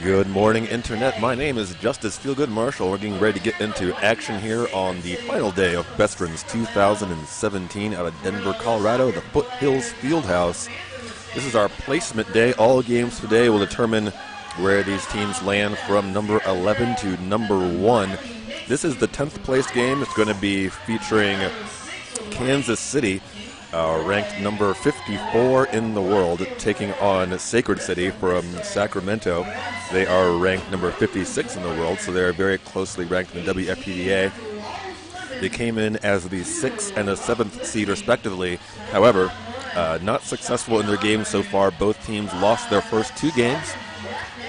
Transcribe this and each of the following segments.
Good morning, Internet. My name is Justice Feelgood Marshall. We're getting ready to get into action here on the final day of BESTERNS 2017 out of Denver, Colorado, the Foothills Fieldhouse. This is our placement day. All games today will determine where these teams land from number 11 to number 1. This is the 10th place game. It's going to be featuring Kansas City, ranked number 54 in the world, taking on Sacred City from Sacramento. They are ranked number 56 in the world, so they're very closely ranked in the WFPDA. They came in as the 6th and the 7th seed respectively. However, not successful in their games so far. Both teams lost their first 2 games,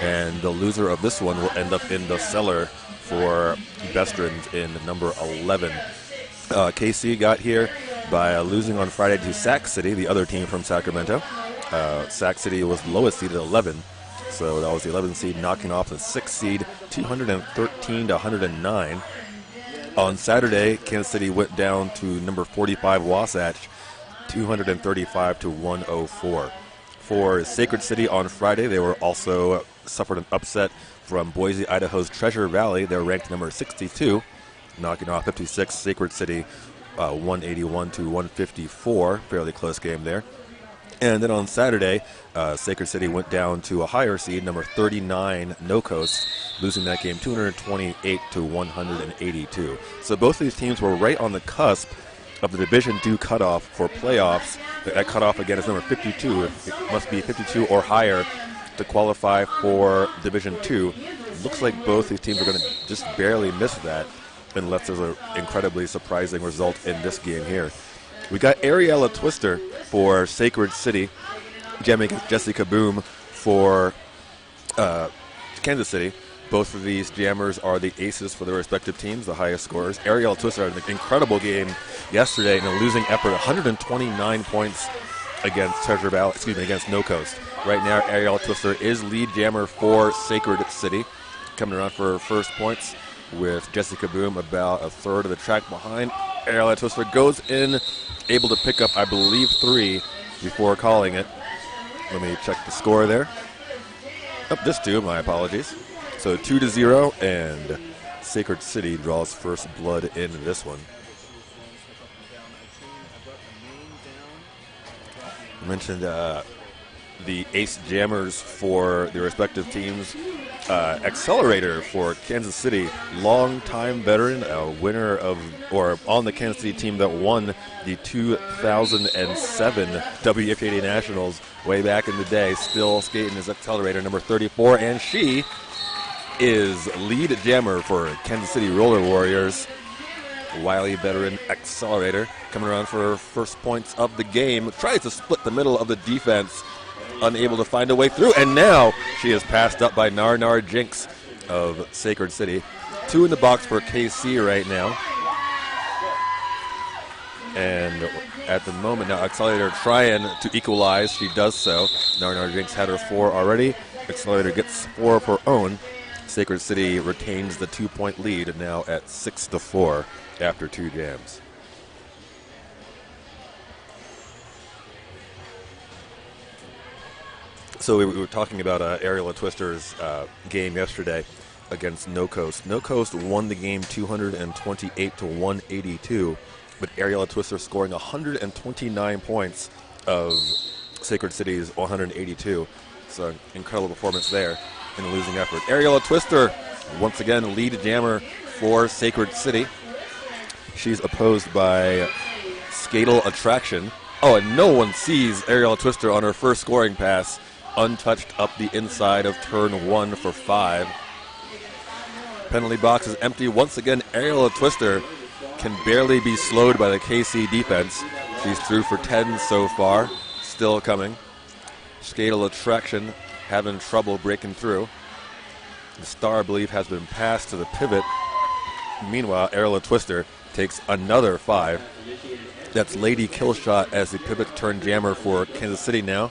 and the loser of this one will end up in the cellar for BESTERNS in number 11. KC got here by losing on Friday to Sac City, the other team from Sacramento. Sac City was the lowest seed at 11, so that was the 11th seed knocking off the 6th seed, 213 to 109. On Saturday, Kansas City went down to number 45 Wasatch, 235 to 104. For Sacred City on Friday, they were also suffered an upset from Boise, Idaho's Treasure Valley. They're ranked number 62, knocking off 56 Sacred City, 181 to 154. Fairly close game there. And then on Saturday, Sacred City went down to a higher seed, number 39 No Coast, losing that game 228 to 182. So both of these teams were right on the cusp of the Division II cutoff for playoffs. That cutoff again is number 52. It must be 52 or higher to qualify for Division II. Looks like both these teams are going to just barely miss that, unless there's an incredibly surprising result in this game here. We got Ariella Twister for Sacred City, jamming against Jessica Boom for Kansas City. Both of these jammers are the aces for their respective teams, the highest scorers. Ariella Twister had an incredible game yesterday in a losing effort, 129 points against against No Coast. Right now, Ariella Twister is lead jammer for Sacred City, coming around for her first points, with Jessica Boom about a third of the track behind. Ariella Twister goes in, able to pick up, I believe, 3 before calling it. Let me check the score there. Just 2, my apologies. So 2-0, and Sacred City draws first blood in this one. I mentioned the ace jammers for the respective teams. Accelerator for Kansas City, long-time veteran, a winner of, or on the Kansas City team that won the 2007 WFAD Nationals way back in the day, still skating as Accelerator, number 34, and she is lead jammer for Kansas City Roller Warriors. Wily veteran Accelerator coming around for her first points of the game, tries to split the middle of the defense, unable to find a way through, and now she is passed up by Nar Jinx of Sacred City. 2 in the box for KC right now. And at the moment now, Accelerator trying to equalize. She does so. Nar Jinx had her 4 already. Accelerator gets 4 of her own. Sacred City retains the 2-point lead now at 6-4 after 2 jams. So we were talking about Ariella Twister's game yesterday against No Coast. No Coast won the game 228 to 182, but Ariella Twister scoring 129 points of Sacred City's 182. So an incredible performance there in a losing effort. Ariella Twister, once again, lead jammer for Sacred City. She's opposed by Skatel Attraction. Oh, and no one sees Ariella Twister on her first scoring pass, untouched up the inside of turn 1 for 5. Penalty box is empty. Once again, Ariella Twister can barely be slowed by the KC defense. She's through for 10 so far, still coming. Skatel Attraction having trouble breaking through. The star, I believe, has been passed to the pivot. Meanwhile, Ariella Twister takes another 5. That's Lady Killshot as the pivot turn jammer for Kansas City now.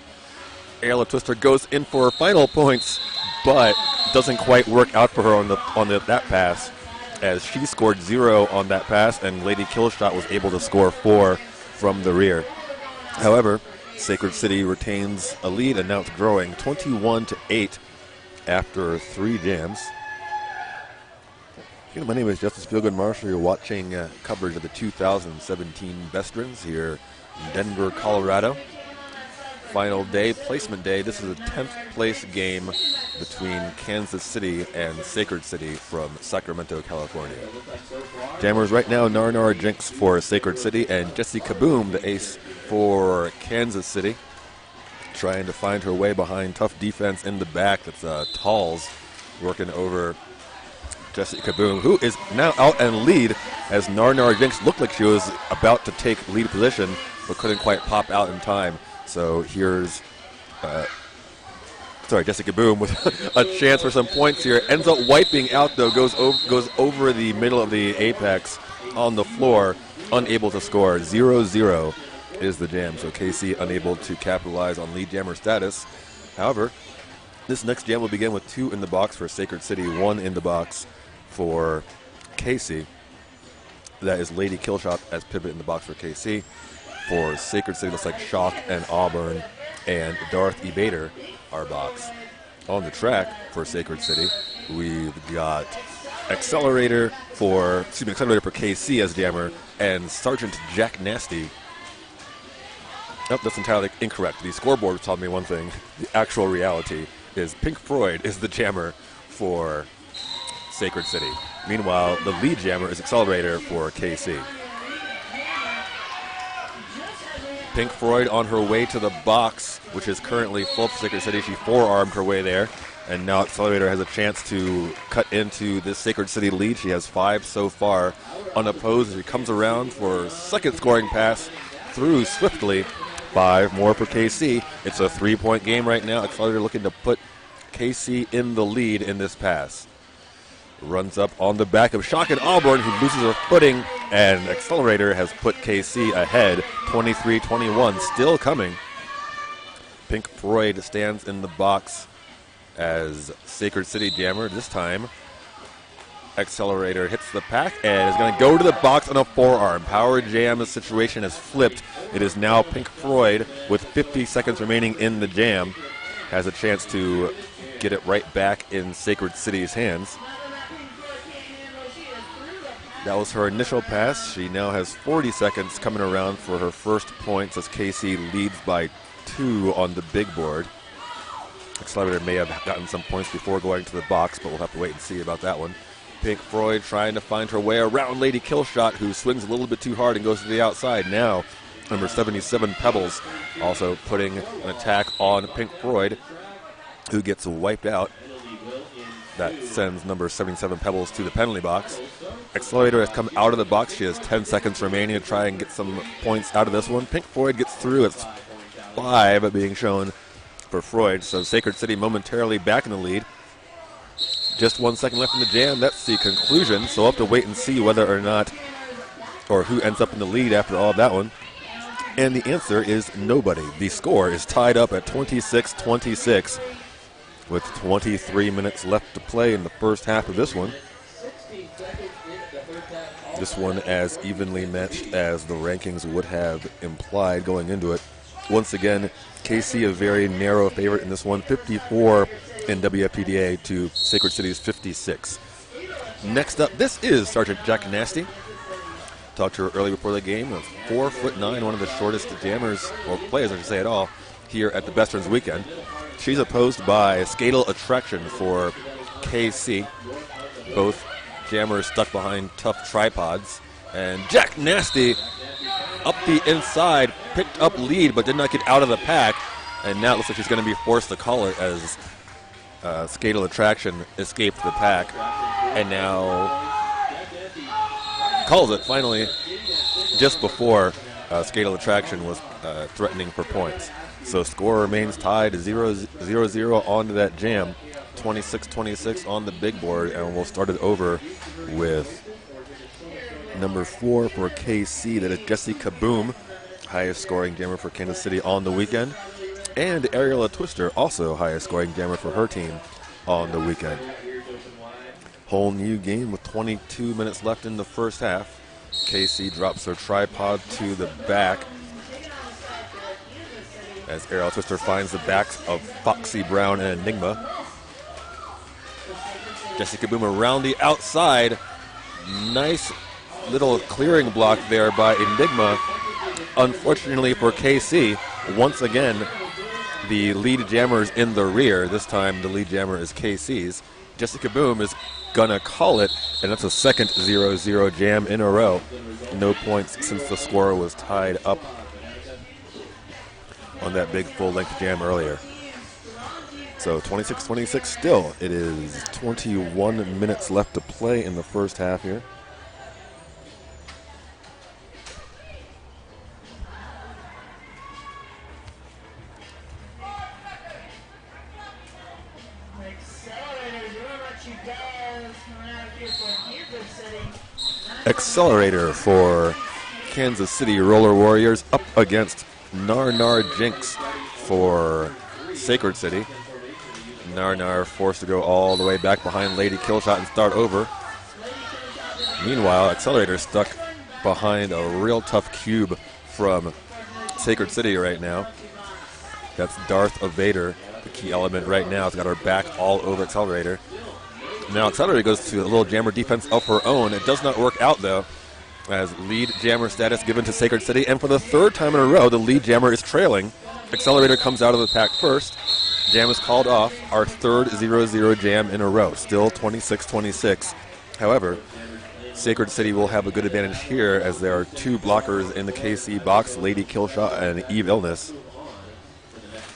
Ariella Twister goes in for her final points, but doesn't quite work out for her on that pass, as she scored 0 on that pass, and Lady Killshot was able to score 4 from the rear. However, Sacred City retains a lead, and now it's growing 21-8 after 3 jams. Again, my name is Justice Feelgood Marshall. You're watching coverage of the 2017 BESTERNS here in Denver, Colorado. Final day, placement day. This is a 10th place game between Kansas City and Sacred City from Sacramento, California. Jammers right now, Narnar Jinx for Sacred City and Jessie Kaboom, the ace for Kansas City, trying to find her way behind tough defense in the back. That's Talls working over Jessie Kaboom, who is now out and lead as Narnar Jinx looked like she was about to take lead position but couldn't quite pop out in time. So here's, Jessie Kaboom with a chance for some points here. Ends up wiping out, though, goes over the middle of the apex on the floor, unable to score. 0-0 is the jam, so KC unable to capitalize on lead jammer status. However, this next jam will begin with 2 in the box for Sacred City, 1 in the box for KC. That is Lady Killshot as pivot in the box for KC. For Sacred City, looks like Shock and Auburn and Darth Evader are box. On the track for Sacred City, we've got Accelerator for KC as jammer and Sergeant Jack Nasty. Nope, that's entirely incorrect. The scoreboard told me one thing. The actual reality is Pink Floyd is the jammer for Sacred City. Meanwhile, the lead jammer is Accelerator for KC. Pink Floyd on her way to the box, which is currently full for Sacred City. She forearmed her way there, and now Accelerator has a chance to cut into this Sacred City lead. She has 5 so far unopposed. She comes around for second scoring pass through swiftly. 5 more for KC. It's a 3-point game right now. Accelerator looking to put KC in the lead in this pass. Runs up on the back of Shock and Auburn, who loses her footing, and Accelerator has put KC ahead, 23-21, still coming. Pink Floyd stands in the box as Sacred City jammer. This time, Accelerator hits the pack and is going to go to the box on a forearm. Power jam, the situation has flipped. It is now Pink Floyd with 50 seconds remaining in the jam. Has a chance to get it right back in Sacred City's hands. That was her initial pass. She now has 40 seconds coming around for her first points as KC leads by 2 on the big board. Accelerator may have gotten some points before going to the box, but we'll have to wait and see about that one. Pink Floyd trying to find her way around Lady Killshot, who swings a little bit too hard and goes to the outside. Now, number 77, Pebbles, also putting an attack on Pink Floyd, who gets wiped out. That sends number 77, Pebbles, to the penalty box. Accelerator has come out of the box. She has 10 seconds remaining to try and get some points out of this one. Pink Floyd gets through. It's 5 being shown for Floyd. So Sacred City momentarily back in the lead. Just 1 second left in the jam. That's the conclusion. So we'll have to wait and see whether or not, or who ends up in the lead after all of that one. And the answer is nobody. The score is tied up at 26-26 with 23 minutes left to play in the first half of this one. This one as evenly matched as the rankings would have implied going into it. Once again, KC a very narrow favorite in this one, 54 in WFPDA to Sacred City's 56. Next up, this is Sergeant Jack Nasty. Talked to her early before the game. 4'9", one of the shortest jammers, or players I should say at all, here at the BESTERNS weekend. She's opposed by Skatal Attraction for KC. Both jammers stuck behind tough tripods. And Jack Nasty up the inside, picked up lead, but did not get out of the pack. And now it looks like she's going to be forced to call it as Skatal Attraction escaped the pack. And now calls it finally just before Skatal Attraction was threatening for points. So score remains tied 0-0 onto that jam. 26-26 on the big board, and we'll start it over with number 4 for KC. That is Jessie Kaboom, highest scoring jammer for Kansas City on the weekend. And Ariella Twister, also highest scoring jammer for her team on the weekend. Whole new game with 22 minutes left in the first half. KC drops her tripod to the back as Ariella Twister finds the backs of Foxy Brown and Enigma. Jessica Boom around the outside. Nice little clearing block there by Enigma. Unfortunately for KC, once again, the lead jammer is in the rear. This time the lead jammer is KC's. Jessica Boom is gonna call it, and that's a second 0-0 jam in a row. No points since the score was tied up on that big full-length jam earlier. So 26-26 still. It is 21 minutes left to play in the first half here. Accelerator for Kansas City Roller Warriors up against Nar Jinx for Sacred City. Nar forced to go all the way back behind Lady Killshot and start over. Meanwhile, Accelerator stuck behind a real tough cube from Sacred City right now. That's Darth Evader, the key element right now. It's got her back all over Accelerator. Now Accelerator goes to a little jammer defense of her own. It does not work out, though, as lead jammer status given to Sacred City. And for the third time in a row, the lead jammer is trailing. Accelerator comes out of the pack first. Jam is called off. Our third 0-0 jam in a row. Still 26-26. However, Sacred City will have a good advantage here as there are two blockers in the KC box, Lady Killshot and Eve Illness,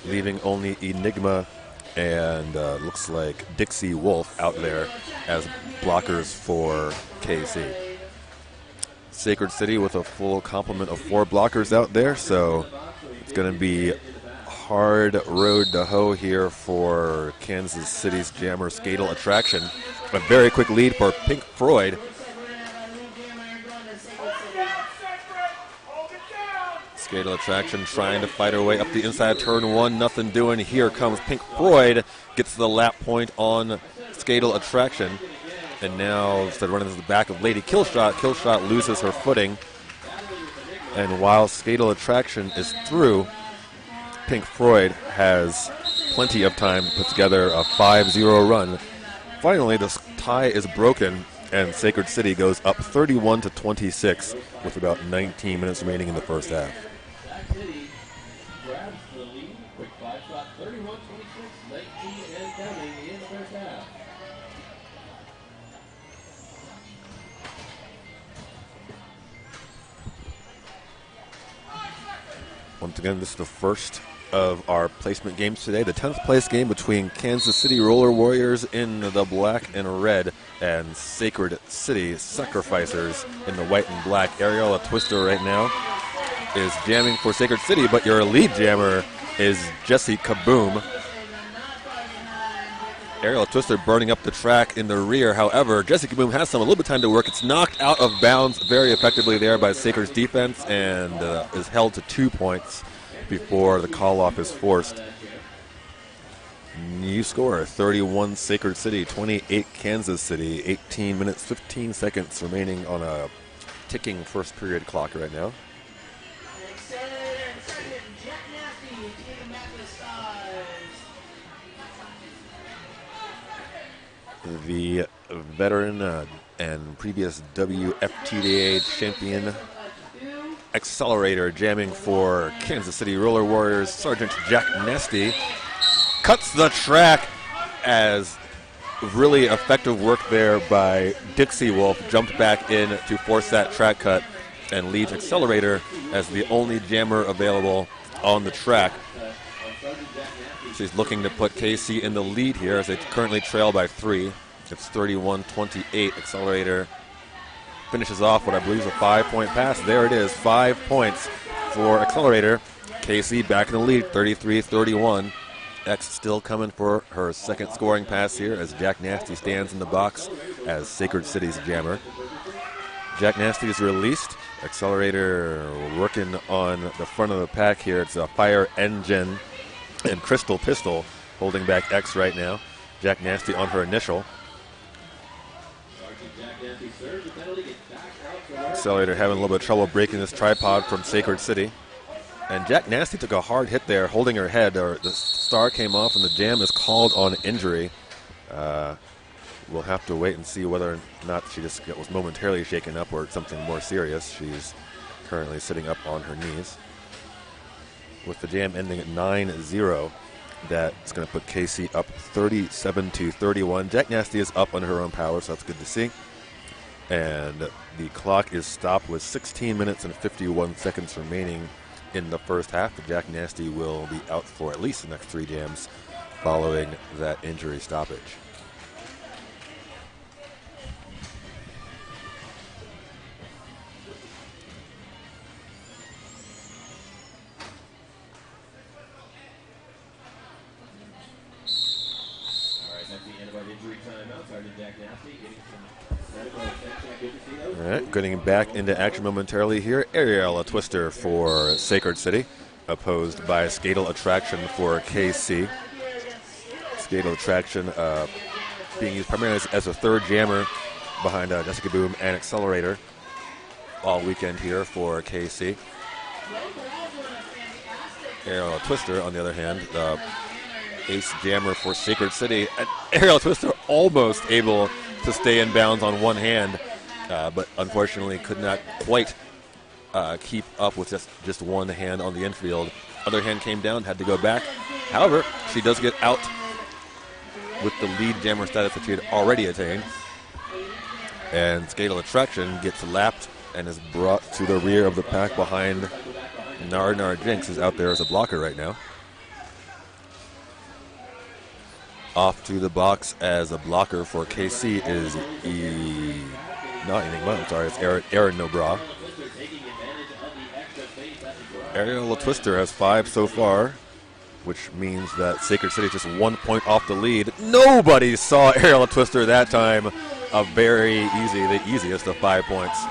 leaving only Enigma and looks like Dixie Wolf out there as blockers for KC. Sacred City with a full complement of 4 blockers out there, so it's going to be hard road to hoe here for Kansas City's jammer Skatel Attraction. A very quick lead for Pink Floyd. Skatel Attraction trying to fight her way up the inside turn 1, nothing doing. Here comes Pink Floyd, gets the lap point on Skatel Attraction, and now instead of running to the back of Lady Killshot, Killshot loses her footing. And while Skatel Attraction is through, Pink Floyd has plenty of time to put together a 5-0 run. Finally, the tie is broken, and Sacred City goes up 31-26 with about 19 minutes remaining in the first half. Once again, this is the first of our placement games today. The 10th place game between Kansas City Roller Warriors in the black and red and Sacred City Sacrificers in the white and black. Ariella Twister right now is jamming for Sacred City, but your lead jammer is Jessie Kaboom. Ariella Twister burning up the track in the rear. However, Jessie Kaboom has a little bit of time to work. It's knocked out of bounds very effectively there by Sacred's defense and is held to 2 points before the call-off is forced. New score, 31 Sacred City, 28 Kansas City, 18 minutes, 15 seconds remaining on a ticking first period clock right now. The veteran and previous WFTDA champion Accelerator jamming for Kansas City Roller Warriors. Sergeant Jack Nasty cuts the track as really effective work there by Dixie Wolf. Jumped back in to force that track cut and leaves Accelerator as the only jammer available on the track. She's looking to put KC in the lead here as they currently trail by 3. It's 31-28. Accelerator finishes off what I believe is a 5-point pass. There it is, 5 points for Accelerator. KC back in the lead, 33-31. X still coming for her second scoring pass here as Jack Nasty stands in the box as Sacred City's jammer. Jack Nasty is released. Accelerator working on the front of the pack here. It's a Fire Engine and Crystal Pistol holding back X right now. Jack Nasty on her initial. Accelerator having a little bit of trouble breaking this tripod from Sacred City. And Jack Nasty took a hard hit there, holding her head. The star came off and the jam is called on injury. we'll have to wait and see whether or not she just was momentarily shaken up or something more serious. She's currently sitting up on her knees. With the jam ending at 9-0, that's going to put Casey up 37-31. Jack Nasty is up under her own power, so that's good to see. And the clock is stopped with 16 minutes and 51 seconds remaining in the first half. But Jack Nasty will be out for at least the next 3 jams following that injury stoppage. All right, getting back into action momentarily here. Ariella Twister for Sacred City, opposed by Skatal Attraction for KC. Skatal Attraction being used primarily as a third jammer behind Jessica Boom and Accelerator all weekend here for KC. Ariella Twister, on the other hand, the ace jammer for Sacred City. And Ariella Twister almost able to stay in bounds on one hand, but unfortunately could not quite keep up with just one hand on the infield. Other hand came down, had to go back. However, she does get out with the lead jammer status that she had already attained. And Skatal Attraction gets lapped and is brought to the rear of the pack behind Nar Jinx, is out there as a blocker right now. Off to the box as a blocker for KC is it's Aaron Nobra. Ariella Twister has 5 so far, which means that Sacred City is just 1 point off the lead. Nobody saw Ariella Twister that time. The easiest of 5 points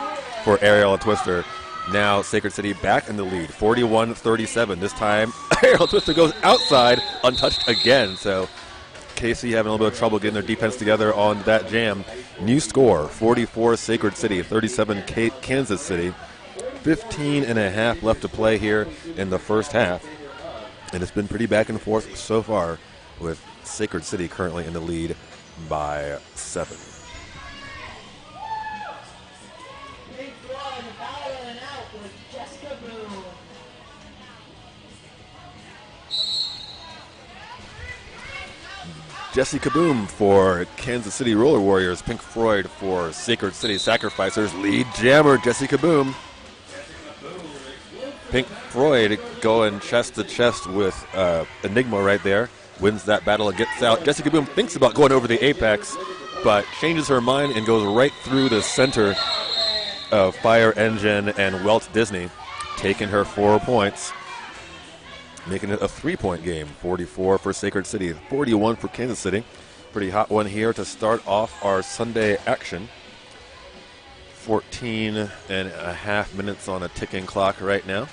for Ariella Twister. Now Sacred City back in the lead, 41-37. This time Ariella Twister goes outside, untouched again. So KC having a little bit of trouble getting their defense together on that jam. New score, 44 Sacred City, 37 Kansas City. 15 and a half left to play here in the first half. And it's been pretty back and forth so far, with Sacred City currently in the lead by 7. Jesse Kaboom for Kansas City Roller Warriors. Pink Floyd for Sacred City Sacrificers. Lead jammer Jesse Kaboom. Pink Floyd going chest to chest with Enigma right there. Wins that battle and gets out. Jesse Kaboom thinks about going over the apex, but changes her mind and goes right through the center of Fire Engine and Walt Disney, taking her 4 points, making it a 3-point game. 44 for Sacred City, 41 for Kansas City. Pretty hot one here to start off our Sunday action. 14 and a half minutes on a ticking clock right now.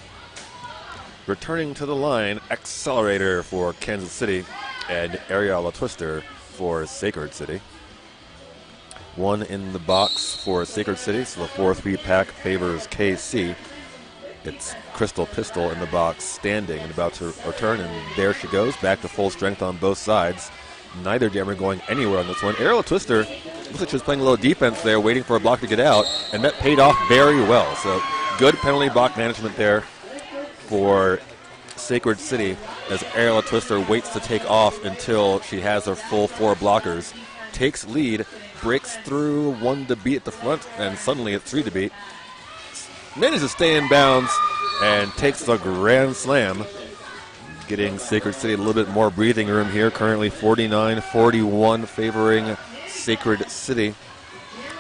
Returning to the line, Accelerator for Kansas City and Ariella Twister for Sacred City. 1 in the box for Sacred City, so the 4-3 pack favors KC. It's Crystal Pistol in the box, standing and about to return, and there she goes, back to full strength on both sides. Neither jammer going anywhere on this one. Ariella Twister looks like she was playing a little defense there, waiting for a block to get out, and that paid off very well. So good penalty block management there for Sacred City, as Ariella Twister waits to take off until she has her full 4 blockers. Takes lead, breaks through 1 to beat at the front, and suddenly it's 3 to beat. Manages to stay in bounds and takes the grand slam, getting Sacred City a little bit more breathing room here. Currently 49-41 favoring Sacred City.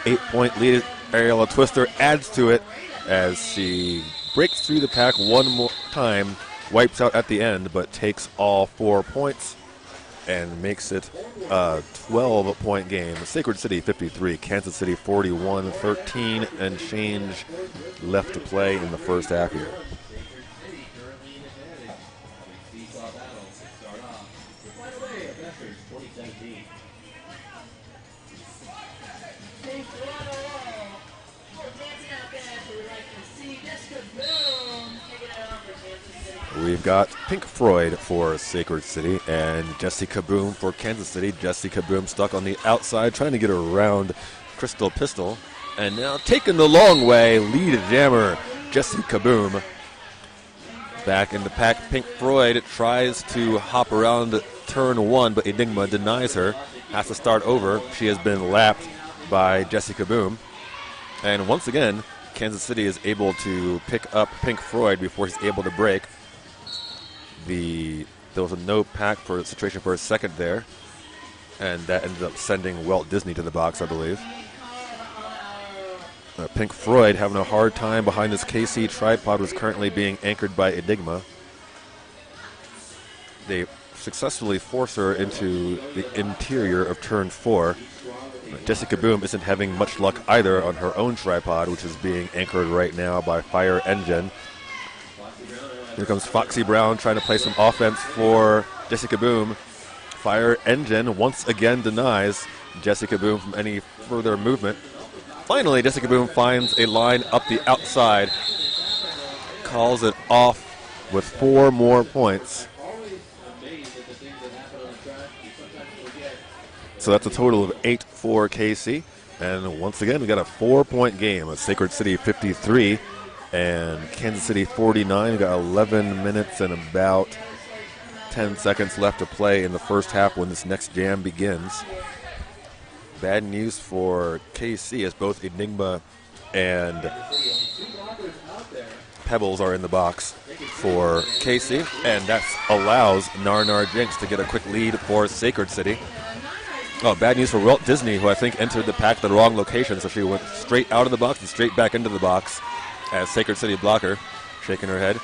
8-point lead. Ariella Twister adds to it as she breaks through the pack one more time, wipes out at the end, but takes all 4 points and makes it a 12-point game. Sacred City 53, Kansas City 41, 13 and change left to play in the first half here. We've got Pink Floyd for Sacred City and Jessie Kaboom for Kansas City. Jessie Kaboom stuck on the outside trying to get around Crystal Pistol. And now taking the long way, lead jammer Jessie Kaboom. Back in the pack, Pink Floyd tries to hop around turn 1, but Enigma denies her. Has to start over. She has been lapped by Jessie Kaboom. And once again, Kansas City is able to pick up Pink Floyd before he's able to break. There was a no pack for situation for a second there, and that ended up sending Walt Disney to the box, I believe. Pink Floyd having a hard time behind this KC tripod, was currently being anchored by Enigma. They successfully force her into the interior of turn 4. Jessie Kaboom isn't having much luck either on her own tripod, which is being anchored right now by Fire Engine. Here comes Foxy Brown trying to play some offense for Jessie Kaboom. Fire Engine once again denies Jessie Kaboom from any further movement. Finally, Jessie Kaboom finds a line up the outside, calls it off with 4 more points. So that's a total of 8 for KC. And once again, we got a 4-point game. A Sacred City 53 and Kansas City 49. We got 11 minutes and about 10 seconds left to play in the first half when this next jam begins. Bad news for KC as both Enigma and Pebbles are in the box for KC, and that allows Nar Jinx to get a quick lead for Sacred City. Oh, bad news for Walt Disney, who I think entered the pack the wrong location, so she went straight out of the box and straight back into the box as Sacred City blocker, shaking her head.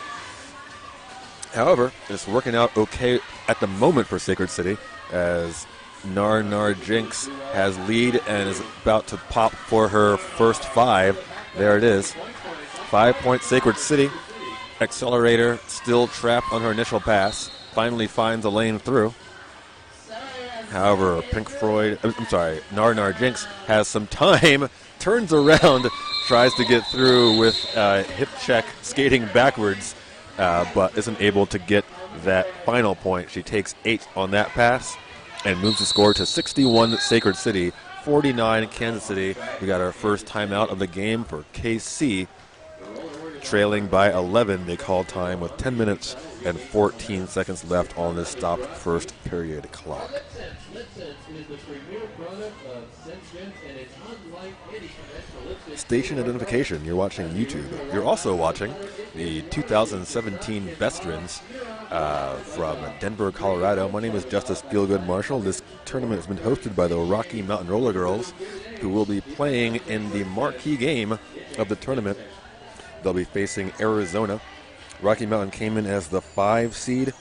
However, it's working out okay at the moment for Sacred City as Nar Jinx has lead and is about to pop for her first 5. There it is. 5-point Sacred City. Accelerator still trapped on her initial pass. Finally finds a lane through. However, Nar Jinx has some time, turns around, tries to get through with hip check, skating backwards, but isn't able to get that final point. She takes 8 on that pass and moves the score to 61 Sacred City, 49 Kansas City. We got our first timeout of the game for KC. Trailing by 11, they call time with 10 minutes and 14 seconds left on this stopped first period clock. Station identification, you're watching YouTube. You're also watching the 2017 BESTERNS from Denver, Colorado. My name is Justice Feelgood Marshall. This tournament has been hosted by the Rocky Mountain Roller Girls, who will be playing in the marquee game of the tournament. They'll be facing Arizona. Rocky Mountain came in as the 5 seed.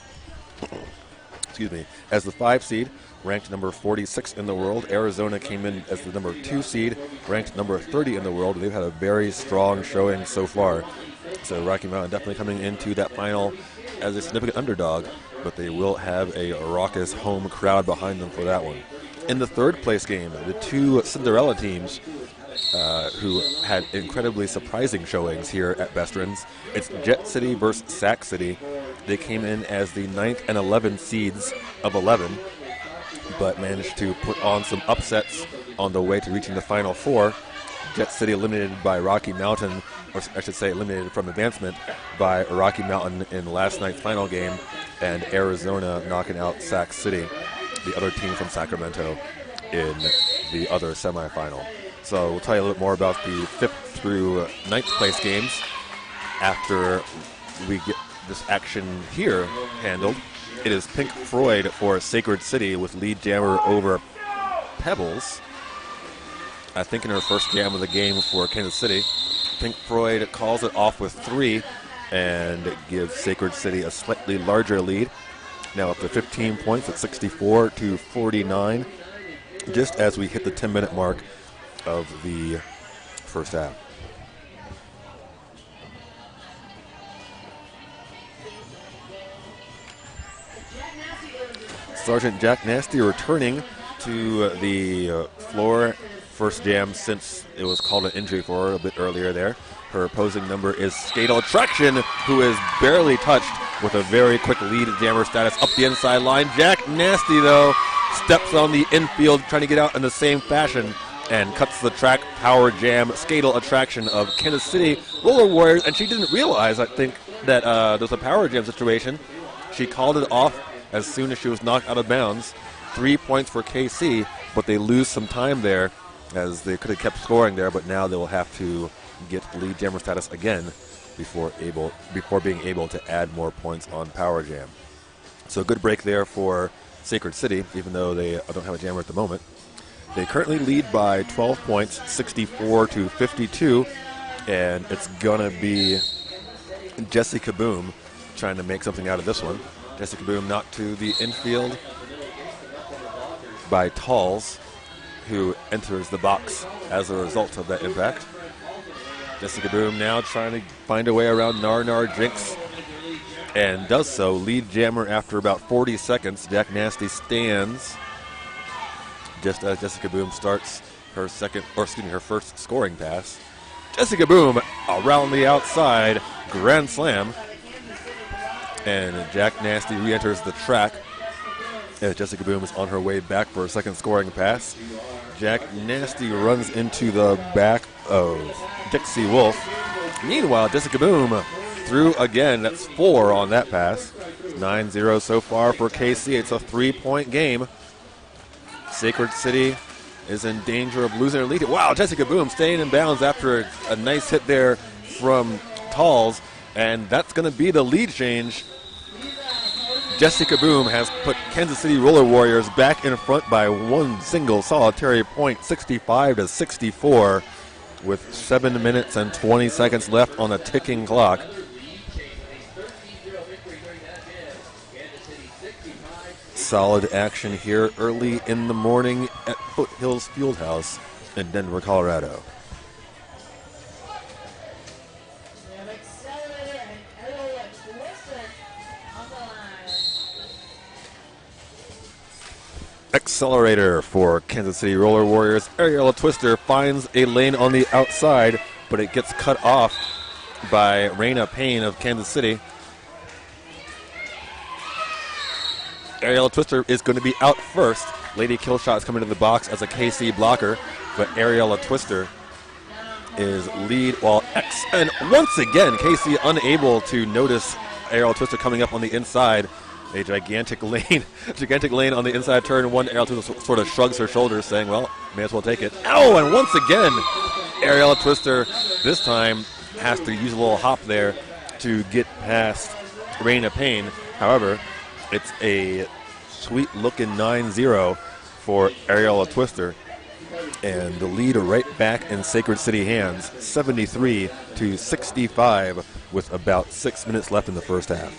As the 5 seed, ranked number 46 in the world. Arizona came in as the number 2 seed, ranked number 30 in the world. They've had a very strong showing so far. So Rocky Mountain definitely coming into that final as a significant underdog, but they will have a raucous home crowd behind them for that one. In the third place game, the 2 Cinderella teams who had incredibly surprising showings here at BESTERNS. It's Jet City versus Sac City. They came in as the 9th and 11th seeds of 11, but managed to put on some upsets on the way to reaching the Final 4. Jet City eliminated by Rocky Mountain, or I should say eliminated from advancement by Rocky Mountain in last night's final game, and Arizona knocking out Sac City, the other team from Sacramento, in the other semifinal. So we'll tell you a little bit more about the 5th through 9th place games after we get this action here handled. It is Pink Floyd for Sacred City with lead jammer over Pebbles. I think in her first jam of the game for Kansas City. Pink Floyd calls it off with 3 and gives Sacred City a slightly larger lead. Now up to 15 points at 64 to 49, just as we hit the 10-minute mark of the first half. Sergeant Jack Nasty returning to the floor. First jam since it was called an injury for her a bit earlier there. Her opposing number is Skatal Attraction, who is barely touched with a very quick lead jammer status up the inside line. Jack Nasty, though, steps on the infield trying to get out in the same fashion and cuts the track power jam skatal attraction of Kansas City Roller Warriors. And she didn't realize, I think, that there's a power jam situation. She called it off as soon as she was knocked out of bounds. 3 points for KC, but they lose some time there as they could have kept scoring there, but now they will have to get lead jammer status again before being able to add more points on power jam. So a good break there for Sacred City, even though they don't have a jammer at the moment. They currently lead by 12 points, 64-52, and it's gonna be Jessica Boom trying to make something out of this one. Jessica Boom knocked to the infield by Talls, who enters the box as a result of that impact. Jessica Boom now trying to find a way around Nar Jinx, and does so. Lead jammer after about 40 seconds. Jack Nasty stands just as Jessica Boom starts her first scoring pass. Jessica Boom around the outside, grand slam, and Jack Nasty re-enters the track as Jessica Boom is on her way back for a second scoring pass. Jack Nasty runs into the back of Dixie Wolf. Meanwhile, Jessica Boom through again. That's 4 on that pass. 9-0 so far for KC. It's a 3-point game. Sacred City is in danger of losing their lead. Wow, Jessica Boom staying in bounds after a nice hit there from Talls, and that's going to be the lead change. Jessica Boom has put Kansas City Roller Warriors back in front by one single solitary point, 65-64, with 7 minutes and 20 seconds left on a ticking clock. Solid action here early in the morning at Foothills Fieldhouse in Denver, Colorado. Accelerator for Kansas City Roller Warriors. Ariella Twister finds a lane on the outside, but it gets cut off by Raina Payne of Kansas City. Ariella Twister is going to be out first. Lady Killshot is coming to the box as a KC blocker, but Ariella Twister is lead while X. And once again, KC unable to notice Ariella Twister coming up on the inside. A gigantic lane on the inside turn. One, Ariella Twister sort of shrugs her shoulders, saying, well, may as well take it. Oh, and once again, Ariella Twister this time has to use a little hop there to get past Raina Payne. However, it's a sweet-looking 9-0 for Ariella Twister, and the lead right back in Sacred City hands, 73-65, with about 6 minutes left in the first half.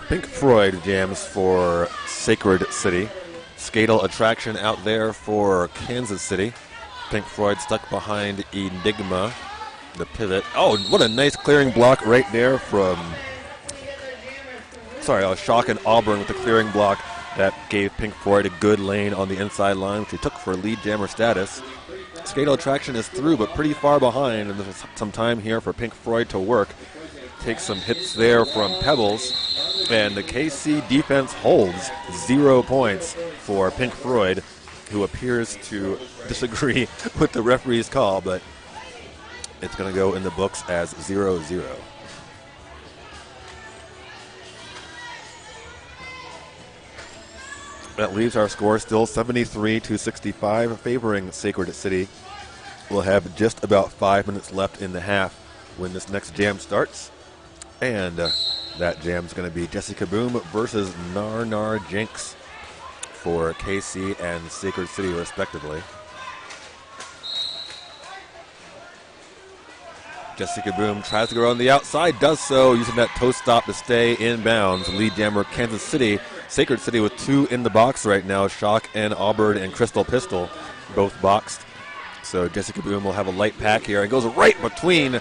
Pink Floyd jams for Sacred City. Skatal attraction out there for Kansas City. Pink Floyd stuck behind Enigma, the pivot. Oh, what a nice clearing block right there from... Shock and Auburn with the clearing block that gave Pink Floyd a good lane on the inside line, which he took for lead jammer status. Skatal attraction is through, but pretty far behind, and there's some time here for Pink Floyd to work. Take some hits there from Pebbles. And the KC defense holds 0 points for Pink Floyd, who appears to disagree with the referee's call, but it's going to go in the books as 0-0. That leaves our score still 73-65, favoring Sacred City. We'll have just about 5 minutes left in the half when this next jam starts. And that jam's going to be Jessica Boom versus Nar Jinx for KC and Sacred City, respectively. Jessica Boom tries to go on the outside, does so using that toe stop to stay in bounds. Lead jammer Kansas City. Sacred City with 2 in the box right now. Shock and Auburn and Crystal Pistol both boxed. So Jessica Boom will have a light pack here and goes right between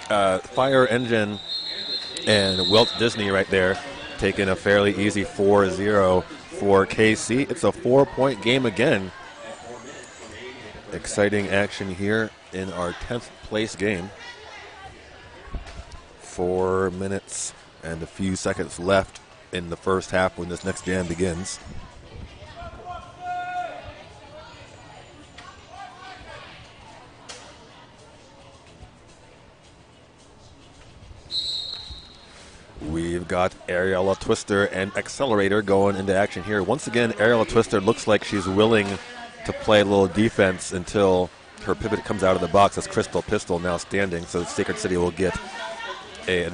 Fire Engine and Walt Disney right there, taking a fairly easy 4-0 for KC. It's a 4-point game again. Exciting action here in our 10th place game. 4 minutes and a few seconds left in the first half when this next jam begins. We've got Ariella Twister and Accelerator going into action here. Once again, Ariella Twister looks like she's willing to play a little defense until her pivot comes out of the box as Crystal Pistol now standing. So Sacred City will get a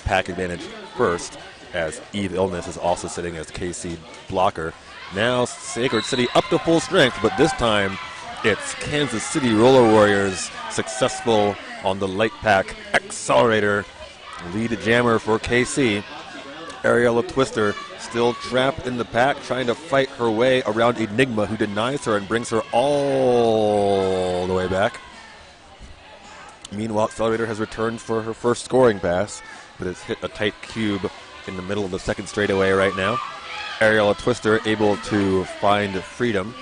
pack advantage first, as Eve Illness is also sitting as KC blocker. Now Sacred City up to full strength, but this time it's Kansas City Roller Warriors successful on the light pack. Accelerator, lead jammer for KC. Ariella Twister still trapped in the pack, trying to fight her way around Enigma, who denies her and brings her all the way back. Meanwhile, Accelerator has returned for her first scoring pass, but has hit a tight cube in the middle of the second straightaway right now. Ariella Twister able to find freedom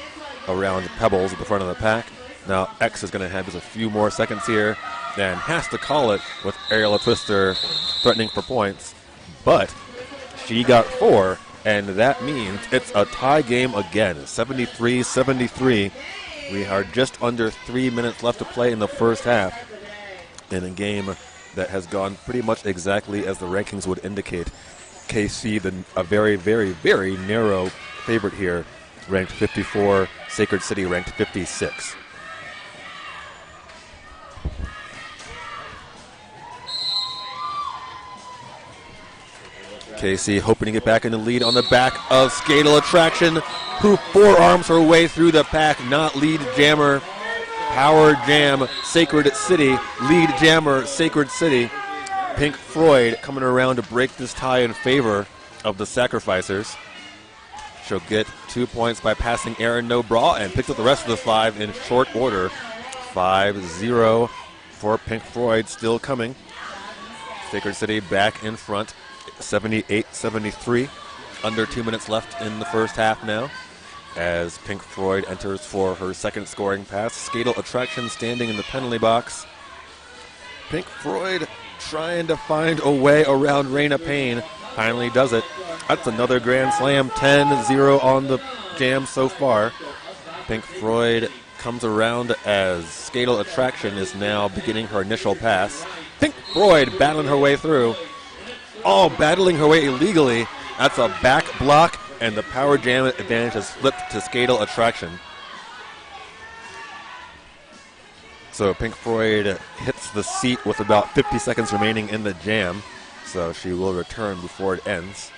around Pebbles at the front of the pack. Now X is going to have just a few more seconds here and has to call it with Ariella Twister threatening for points. But she got 4, and that means it's a tie game again, 73-73. We are just under 3 minutes left to play in the first half in a game that has gone pretty much exactly as the rankings would indicate. KC, a very, very, very narrow favorite here, ranked 54. Sacred City ranked 56. KC hoping to get back in the lead on the back of Skatal Attraction, who forearms her way through the pack. Not lead jammer, power jam, Sacred City. Lead jammer, Sacred City. Pink Floyd coming around to break this tie in favor of the Sacrificers. She'll get 2 points by passing Aaron No Bra and picks up the rest of the 5 in short order. 5-0 for Pink Floyd still coming. Sacred City back in front, 78-73. Under 2 minutes left in the first half now, as Pink Floyd enters for her second scoring pass. Skatal Attraction standing in the penalty box. Pink Floyd trying to find a way around Raina Payne. Finally does it. That's another Grand Slam. 10-0 on the jam so far. Pink Floyd comes around as Skatal Attraction is now beginning her initial pass. Pink Floyd battling her way through. Oh, battling her way illegally. That's a back block, and the power jam advantage has flipped to Skatal Attraction. So Pink Floyd hits the seat with about 50 seconds remaining in the jam, so she will return before it ends,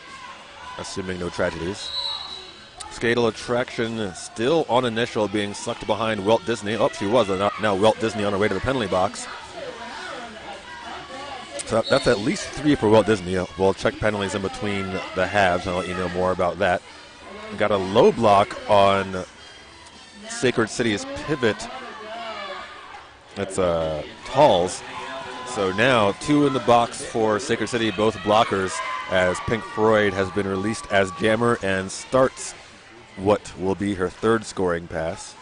assuming no tragedies. Skatal Attraction still on initial, being sucked behind Walt Disney. Oh, she was. Now Walt Disney on her way to the penalty box. So that's at least 3 for Walt Disney. We'll check penalties in between the halves, and I'll let you know more about that. Got a low block on Sacred City's pivot. That's Talls. So now 2 in the box for Sacred City, both blockers, as Pink Floyd has been released as jammer and starts what will be her third scoring pass.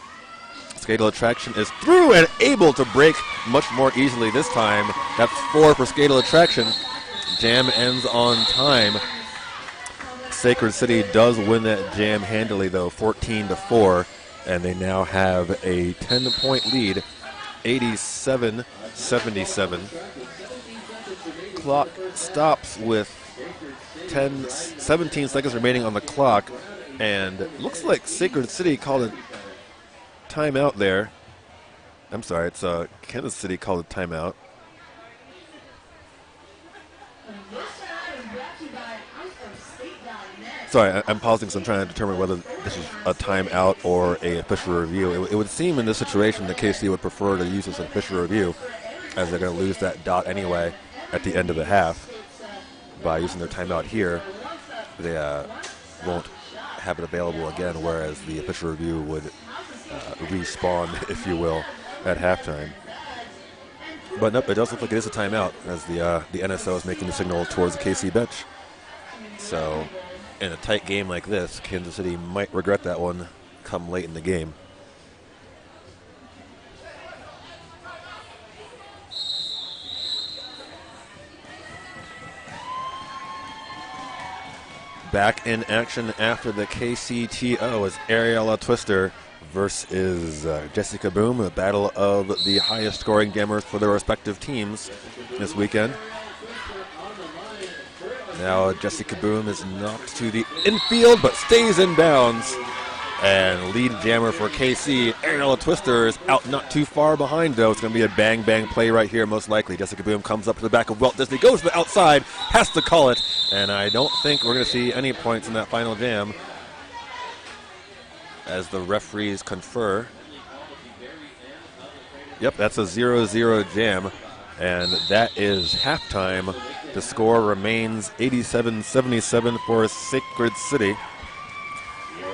Skatal Attraction is through and able to break much more easily this time. That's 4 for Skatal Attraction. Jam ends on time. Sacred City does win that jam handily, though, 14-4, and they now have a 10-point lead, 87-77. Clock stops with 17 seconds remaining on the clock, and looks like Sacred City called a timeout there. I'm sorry, it's Kansas City called a timeout. Sorry, I'm pausing because I'm trying to determine whether this is a timeout or a official review. It would seem in this situation that KC would prefer to use this official review, as they're going to lose that dot anyway at the end of the half. By using their timeout here, they won't have it available again, whereas the official review would respawn, if you will, at halftime. But nope, it does look like it is a timeout, as the NSO is making the signal towards the KC bench. So In a tight game like this, Kansas City might regret that one come late in the game. Back in action after the KCTO is Ariella Twister versus Jessica Boom, the battle of the highest scoring gamers for their respective teams this weekend. Now Jessica Boom is knocked to the infield but stays in bounds. And lead jammer for KC, Ariella Twister is out not too far behind, though. It's going to be a bang-bang play right here, most likely. Jessica Boom comes up to the back of Walt Disney, goes to the outside, has to call it, and I don't think we're going to see any points in that final jam as the referees confer. Yep, that's a 0-0 jam, and that is halftime. The score remains 87-77 for Sacred City.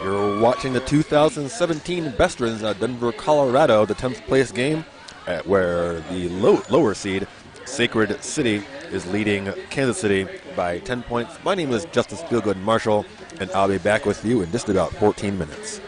You're watching the 2017 BESTERNS at Denver, Colorado, the 10th place game, where the lower seed, Sacred City, is leading Kansas City by 10 points. My name is Justice Feelgood Marshall, and I'll be back with you in just about 14 minutes.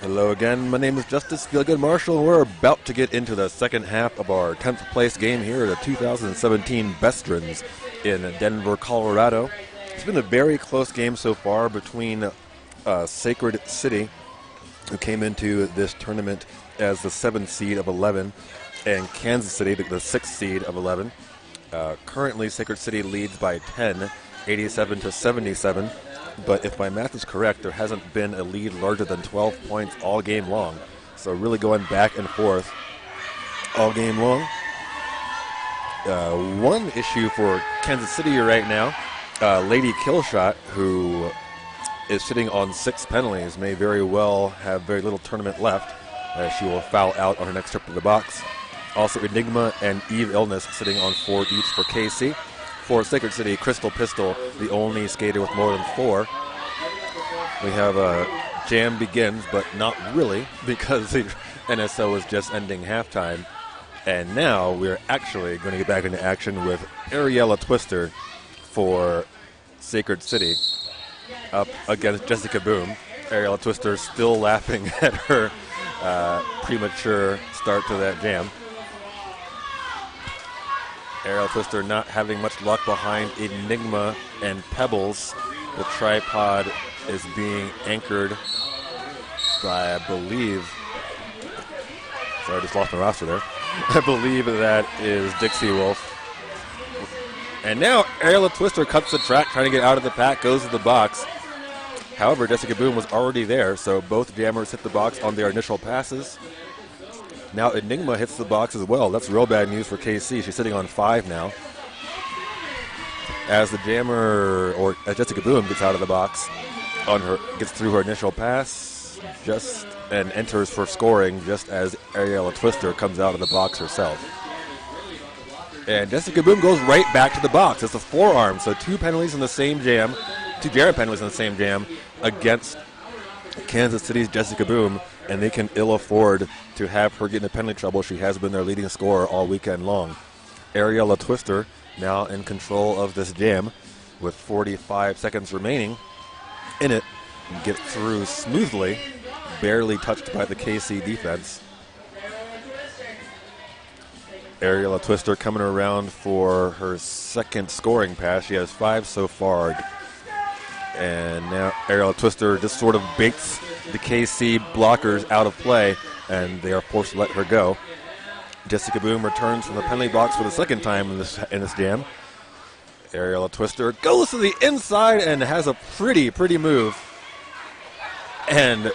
Hello again, my name is Justice Feelgood Marshall. We're about to get into the second half of our 10th place game here at the 2017 BESTERNS in Denver, Colorado. It's been a very close game so far between Sacred City, who came into this tournament as the 7th seed of 11, and Kansas City, the 6th seed of 11. Currently, Sacred City leads by 10, 87-77. But if my math is correct, there hasn't been a lead larger than 12 points all game long. So really going back and forth all game long. One issue for Kansas City right now, Lady Killshot, who is sitting on 6 penalties, may very well have very little tournament left, as she will foul out on her next trip to the box. Also Enigma and Eve Illness sitting on 4 each for KC. For Sacred City, Crystal Pistol, the only skater with more than 4. We have Jam begins, but not really, because the NSO is just ending halftime. And now we're actually going to get back into action with Ariella Twister for Sacred City up against Jessica Boom. Ariella Twister still laughing at her premature start to that jam. Ariella Twister not having much luck behind Enigma and Pebbles. The tripod is being anchored by, I believe, sorry, I just lost my roster there. I believe that is Dixie Wolf. And now Ariella Twister cuts the track, trying to get out of the pack, goes to the box. However, Jessica Boom was already there, so both jammers hit the box on their initial passes. Now Enigma hits the box as well. That's real bad news for KC. She's sitting on 5 now. As the jammer, or as Jessica Boom gets out of the box, gets through her initial pass, and enters for scoring just as Ariella Twister comes out of the box herself. And Jessica Boom goes right back to the box. It's a forearm, so 2 penalties in the same jam, 2 jammer penalties in the same jam against Kansas City's Jessica Boom, and they can ill afford to have her get into penalty trouble. She has been their leading scorer all weekend long. Ariella Twister now in control of this jam with 45 seconds remaining in it, and gets through smoothly, barely touched by the KC defense. Ariella Twister coming around for her second scoring pass. She has 5 so far. And now Ariella Twister just sort of baits the KC blockers out of play, and they are forced to let her go. Jessica Boom returns from the penalty box for the second time in this jam. Ariella Twister goes to the inside and has a pretty move. And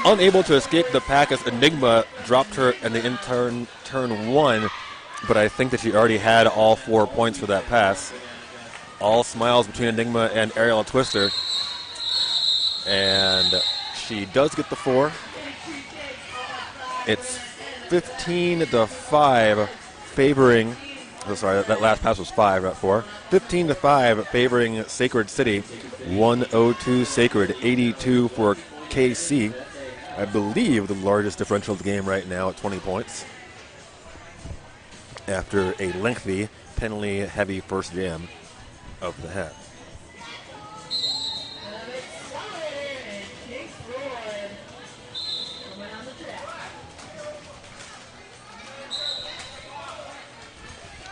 unable to escape the pack as Enigma dropped her in the turn 1, but I think that she already had all 4 points for that pass. All smiles between Enigma and Ariella Twister. And she does get the 4. It's 15-5 favoring, sorry, that last pass was 5, not 4. 15-5 favoring Sacred City. 102 Sacred, 82 for KC. I believe the largest differential of the game right now at 20 points. After a lengthy, penalty-heavy first jam of the half.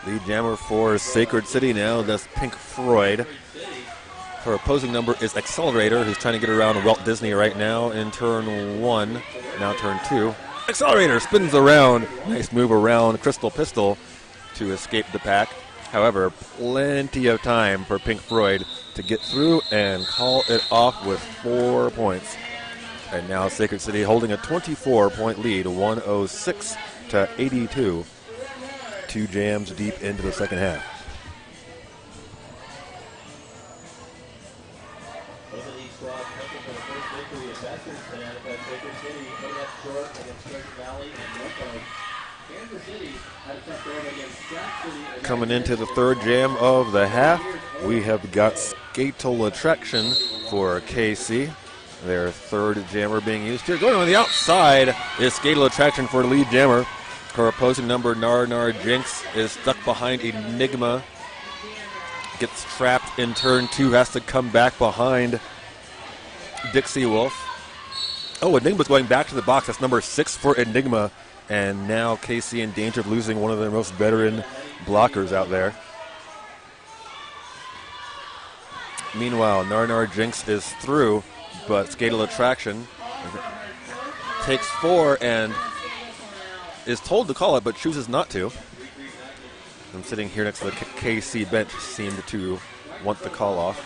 Lead jammer for Sacred City now, that's Pink Floyd. Her opposing number is Accelerator, who's trying to get around Walt Disney right now in turn 1, now turn 2. Accelerator spins around, nice move around Crystal Pistol to escape the pack. However, plenty of time for Pink Floyd to get through and call it off with 4 points. And now Sacred City holding a 24-point lead, 106-82. 2 jams deep into the second half. Both of these squads hoping for the first victory at BESTERNS tonight at Sacred City. Odette Short against Treasure Valley and Norfolk. Kansas City had a tough going against Sac City. Coming into the third jam of the half, we have got Skatal Attraction for KC. Their third jammer being used here. Going on the outside is Skatal Attraction for the lead jammer. Her opposing number, Nar Jinx, is stuck behind Enigma. Gets trapped in turn 2, has to come back behind Dixie Wolf. Oh, Enigma's going back to the box. That's number 6 for Enigma. And now KC in danger of losing one of their most veteran blockers out there. Meanwhile, Narnar Jinx is through, but Skatal Attraction takes 4 and is told to call it, but chooses not to. I'm sitting here next to the KC bench, seemed to want the call off.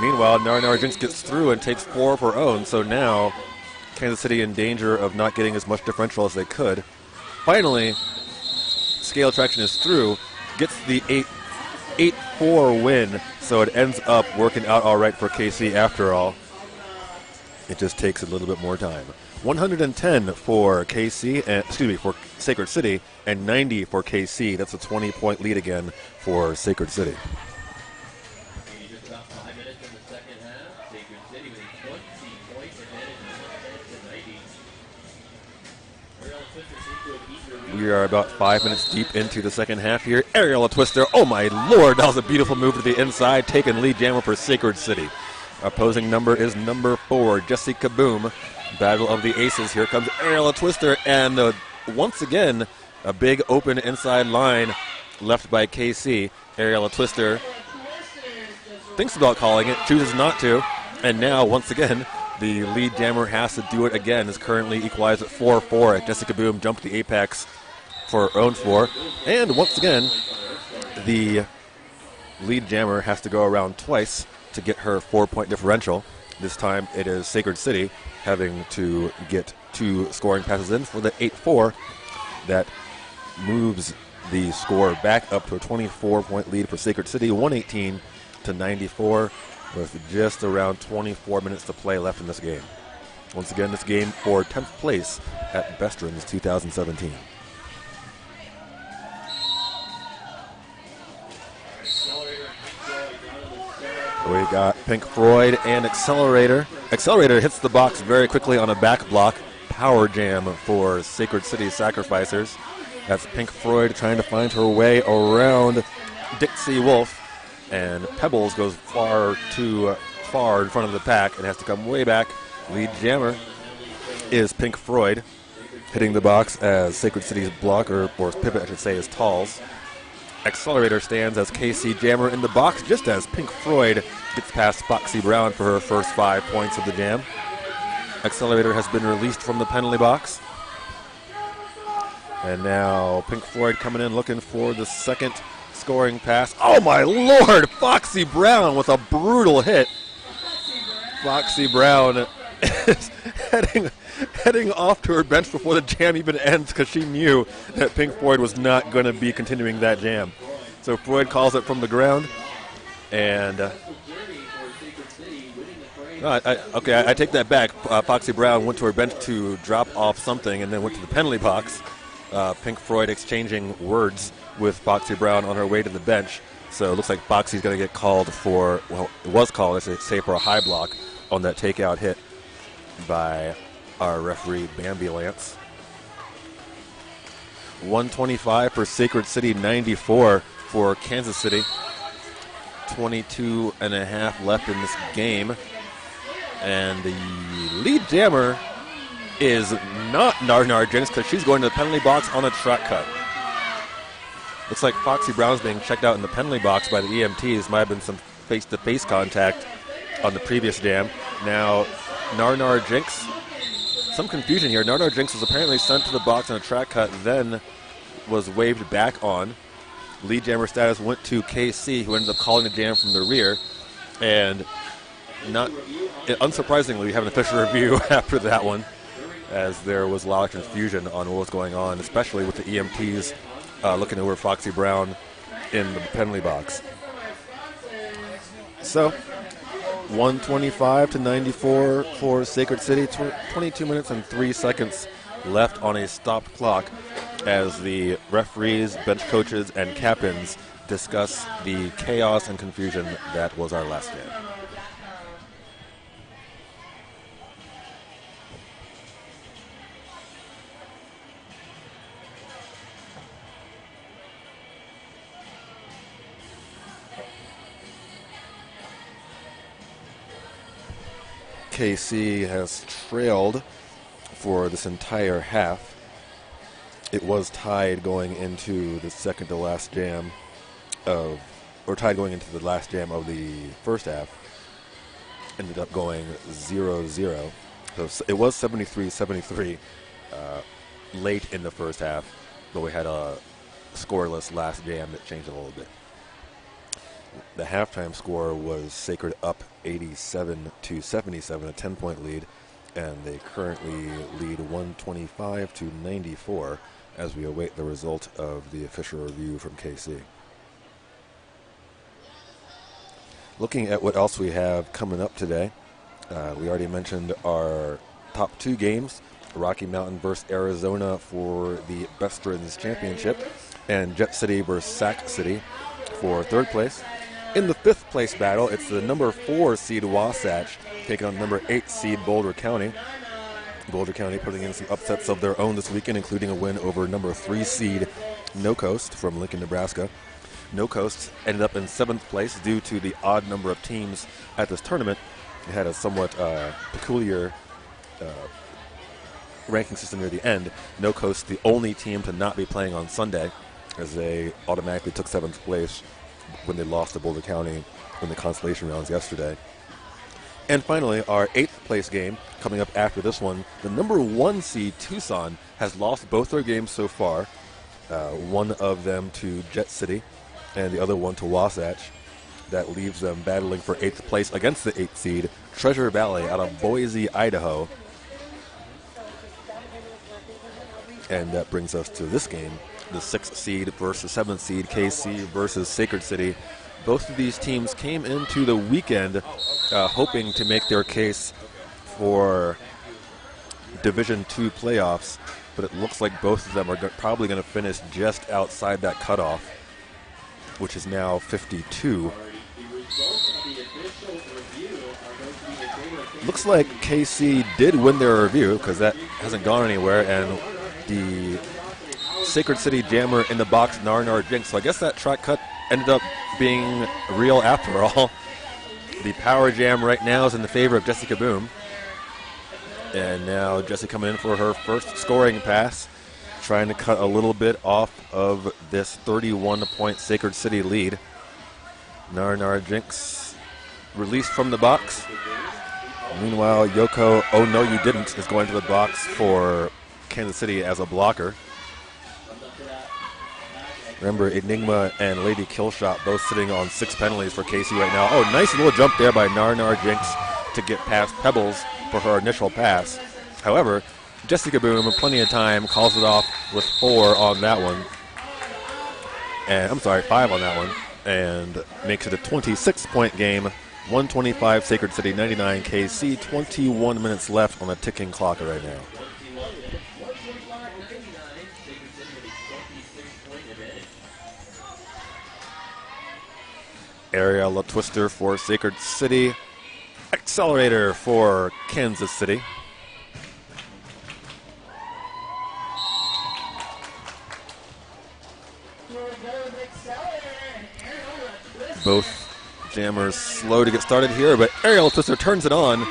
Meanwhile, Narnar Jinx gets through and takes 4 of her own, so now Kansas City in danger of not getting as much differential as they could. Finally, Scale Attraction is through, gets the 8-4 win, so it ends up working out all right for KC after all. It just takes a little bit more time. 110 for KC, for Sacred City, and 90 for KC. That's a 20-point lead again for Sacred City. Just about 5 minutes in the second half. Sacred City with a 20-point advantage to 90. We are about 5 minutes deep into the second half here. Aerial Twister. Oh my lord, that was a beautiful move to the inside. Taking lead jammer for Sacred City. Opposing number is number 4, Jesse Kaboom. Battle of the Aces. Here comes Aerial Twister, and once again, a big open inside line left by KC. Aerial Twister thinks about calling it, chooses not to, and now, once again, the lead jammer has to do it again. Is currently equalized at 4-4. Jessica Boom jumped the apex for her own 4. And once again, the lead jammer has to go around twice to get her 4-point differential. This time it is Sacred City having to get 2 scoring passes in for the 8-4. That moves the score back up to a 24-point lead for Sacred City, 118 to 94, with just around 24 minutes to play left in this game. Once again, this game for 10th place at BESTERNS 2017. We got Pink Floyd and Accelerator. Accelerator hits the box very quickly on a back block. Power jam for Sacred City Sacrificers. That's Pink Floyd trying to find her way around Dixie Wolf. And Pebbles goes far too far in front of the pack and has to come way back. Lead jammer is Pink Floyd, hitting the box as Sacred City's blocker, or pivot I should say, is Talls. Accelerator stands as KC jammer in the box just as Pink Floyd gets past Foxy Brown for her first 5 points of the jam. Accelerator has been released from the penalty box. And now Pink Floyd coming in looking for the second scoring pass. Oh my lord! Foxy Brown with a brutal hit. Foxy Brown is heading off to her bench before the jam even ends because she knew that Pink Floyd was not going to be continuing that jam. So Floyd calls it from the ground. And I take that back. Foxy Brown went to her bench to drop off something and then went to the penalty box. Pink Floyd exchanging words with Foxy Brown on her way to the bench. So it looks like Foxy's going to get called for, well, it was called, I should say, for a high block on that takeout hit by our referee, Bambi Lance. 125 for Sacred City, 94 for Kansas City. 22 and a half left in this game. And the lead jammer is not Narnar Jinx because she's going to the penalty box on a truck cut. Looks like Foxy Brown's being checked out in the penalty box by the EMTs. Might have been some face-to-face contact on the previous jam. Now, Narnar Jinx, some confusion here. Narnar Jinx was apparently sent to the box on a track cut, then was waved back on. Lead jammer status went to KC, who ended up calling the jam from the rear. And unsurprisingly, we have an official review after that one, as there was a lot of confusion on what was going on, especially with the EMTs looking over Foxy Brown in the penalty box. So, 125 to 94 for Sacred City. 22 minutes and 3 seconds left on a stopped clock as the referees, bench coaches, and captains discuss the chaos and confusion that was our last game. KC has trailed for this entire half. It was tied going into the second to last jam tied going into the last jam of the first half. Ended up going 0-0. So it was 73-73 late in the first half, but we had a scoreless last jam that changed it a little bit. The halftime score was Sacred up 87-77, a 10-point lead, and they currently lead 125-94 as we await the result of the official review from KC. Looking at what else we have coming up today, we already mentioned our top two games, Rocky Mountain versus Arizona for the BESTERNS Championship, and Jet City versus Sac City for third place. In the fifth place battle, it's the number 4 seed Wasatch taking on number 8 seed Boulder County. Boulder County putting in some upsets of their own this weekend, including a win over number 3 seed No Coast from Lincoln, Nebraska. No Coast ended up in 7th place due to the odd number of teams at this tournament. It had a somewhat peculiar ranking system near the end. No Coast, the only team to not be playing on Sunday, as they automatically took 7th place when they lost to Boulder County in the consolation rounds yesterday. And finally, our 8th place game coming up after this one, the number 1 seed Tucson has lost both their games so far, one of them to Jet City and the other one to Wasatch. That leaves them battling for 8th place against the 8th seed Treasure Valley out of Boise, Idaho. And that brings us to this game, the 6th seed versus 7th seed KC versus Sacred City. Both of these teams came into the weekend hoping to make their case for Division II playoffs, but it looks like both of them are probably going to finish just outside that cutoff, which is now 52. Looks like KC did win their review because that hasn't gone anywhere, and the Sacred City Jammer in the box, Nar Jinx. So I guess that track cut ended up being real after all. The power jam right now is in the favor of Jessica Boom. And now Jessie coming in for her first scoring pass, trying to cut a little bit off of this 31-point Sacred City lead. Nar Jinx released from the box. Meanwhile, Yoko, oh no you didn't, is going to the box for Kansas City as a blocker. Remember, Enigma and Lady Killshot both sitting on 6 penalties for KC right now. Oh, nice little jump there by Nar Jinx to get past Pebbles for her initial pass. However, Jessica Boom, plenty of time, calls it off with 4 on that one. And I'm sorry, 5 on that one. And makes it a 26-point game. 125 Sacred City, 99 KC. 21 minutes left on the ticking clock right now. Aerial twister for Sacred City. Accelerator for Kansas City. Both jammers slow to get started here, but Aerial Twister turns it on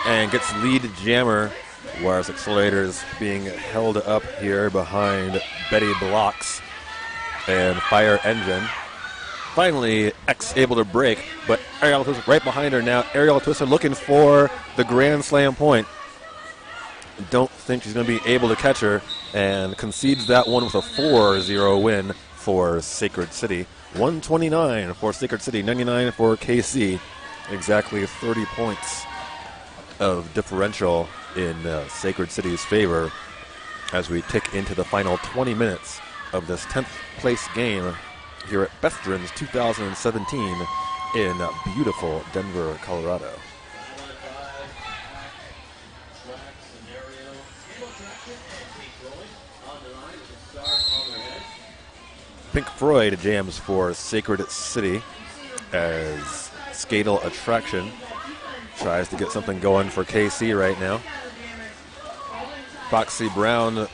and gets lead jammer, whereas Accelerator is being held up here behind Betty Blocks and Fire Engine. Finally, X able to break, but Aerial Twister right behind her now. Aerial Twister looking for the Grand Slam point. Don't think she's going to be able to catch her, and concedes that one with a 4-0 win for Sacred City. 129 for Sacred City, 99 for KC. Exactly 30 points of differential in Sacred City's favor as we tick into the final 20 minutes of this 10th place game here at BESTERNS 2017 in beautiful Denver, Colorado. Pink Floyd jams for Sacred City as Skatel Attraction tries to get something going for KC right now. Foxy Brown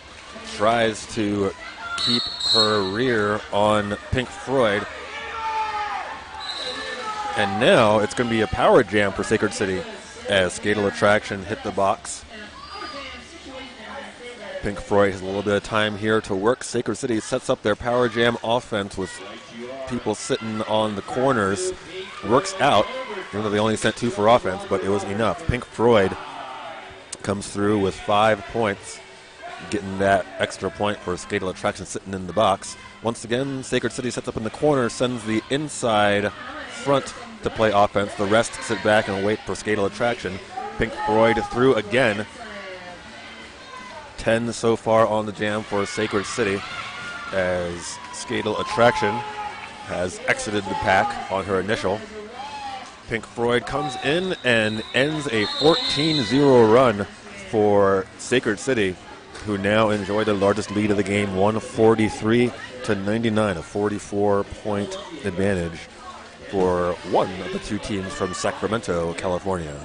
tries to keep her rear on Pink Floyd. And now it's going to be a power jam for Sacred City as Skatel Attraction hit the box. Pink Floyd has a little bit of time here to work. Sacred City sets up their power jam offense with people sitting on the corners. Works out, even though they only sent 2 for offense, but it was enough. Pink Floyd comes through with 5 points, getting that extra point for Skatel Attraction sitting in the box. Once again, Sacred City sets up in the corner, sends the inside front to play offense. The rest sit back and wait for Skatel Attraction. Pink Floyd through again. 10 so far on the jam for Sacred City, as Skatel Attraction has exited the pack on her initial. Pink Floyd comes in and ends a 14-0 run for Sacred City, who now enjoy the largest lead of the game, 143-99, a 44-point advantage for one of the 2 teams from Sacramento, California.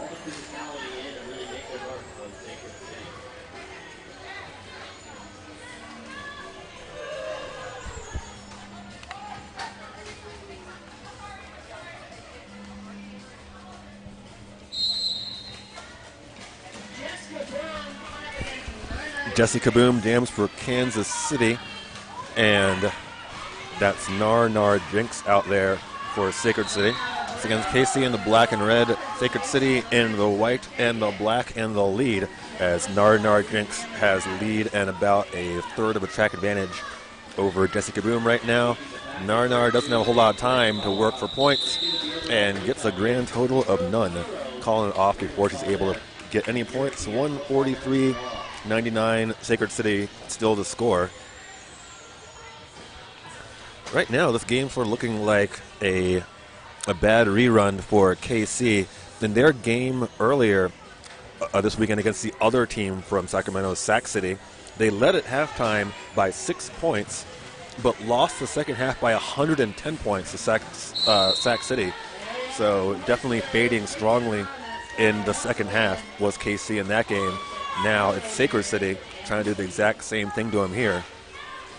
Jessica Boom jams for Kansas City, and that's Nar Jinx out there for Sacred City. It's against KC in the black and red, Sacred City in the white and the black and the lead, as Nar Jinx has lead and about a third of a track advantage over Jessica Boom right now. Nar doesn't have a whole lot of time to work for points and gets a grand total of none, calling it off before she's able to get any points. 143-99, Sacred City still to score. Right now, this game's sort of looking like a bad rerun for KC. In their game earlier this weekend against the other team from Sacramento, Sac City, they led at halftime by 6 points, but lost the second half by 110 points to Sac City. So definitely fading strongly in the second half was KC in that game. Now it's Sacred City trying to do the exact same thing to them here.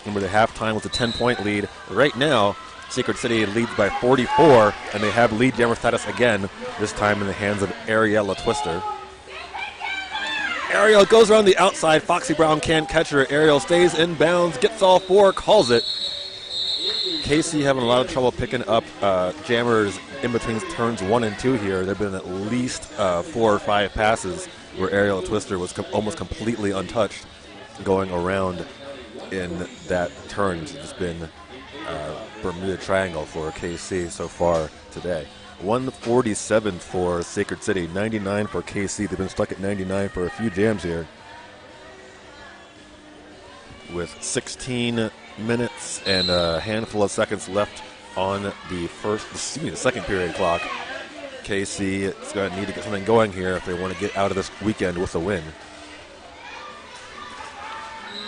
Remember, the halftime was a 10-point lead. Right now, Sacred City leads by 44, and they have lead jammer status again, this time in the hands of Ariella Twister. Ariel goes around the outside. Foxy Brown can't catch her. Ariel stays in bounds, gets all 4, calls it. KC having a lot of trouble picking up jammers in between turns 1 and 2 here. There have been at least 4 or 5 passes where Ariel Twister was almost completely untouched going around in that turn. It's just been Bermuda Triangle for KC so far today. 147 for Sacred City, 99 for KC. They've been stuck at 99 for a few jams here. With 16 minutes and a handful of seconds left on the second period clock, KC is going to need to get something going here if they want to get out of this weekend with a win.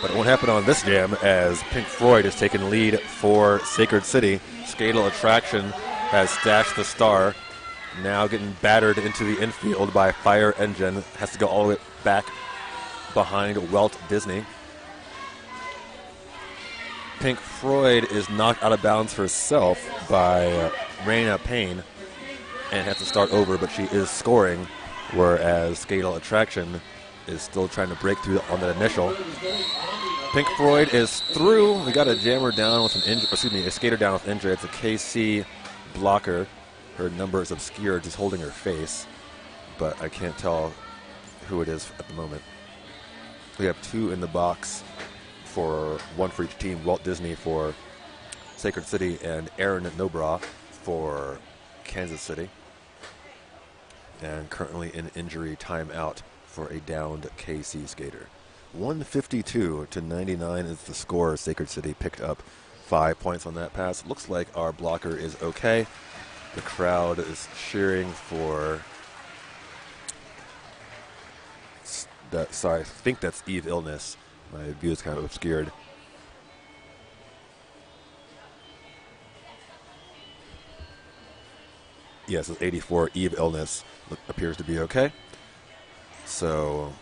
But it won't happen on this jam, as Pink Floyd has taken lead for Sacred City. Skatel Attraction has stashed the star, now getting battered into the infield by Fire Engine. Has to go all the way back behind Walt Disney. Pink Floyd is knocked out of bounds herself by Raina Payne and has to start over, but she is scoring, whereas Skatel Attraction is still trying to break through on that initial. Pink Floyd is through. We got a jammer down with an injury, a skater down with injury. It's a KC blocker. Her number is obscured, just holding her face, but I can't tell who it is at the moment. We have 2 in the box, for 1 for each team. Walt Disney for Sacred City and Aaron Nobra for Kansas City. And currently in injury timeout for a downed KC skater. 152-99 is the score. Sacred City picked up 5 points on that pass. Looks like our blocker is okay. The crowd is cheering for I think that's Eve Illness. My view is kind of obscured. Yes, it's 84. Eve Illness appears to be okay. So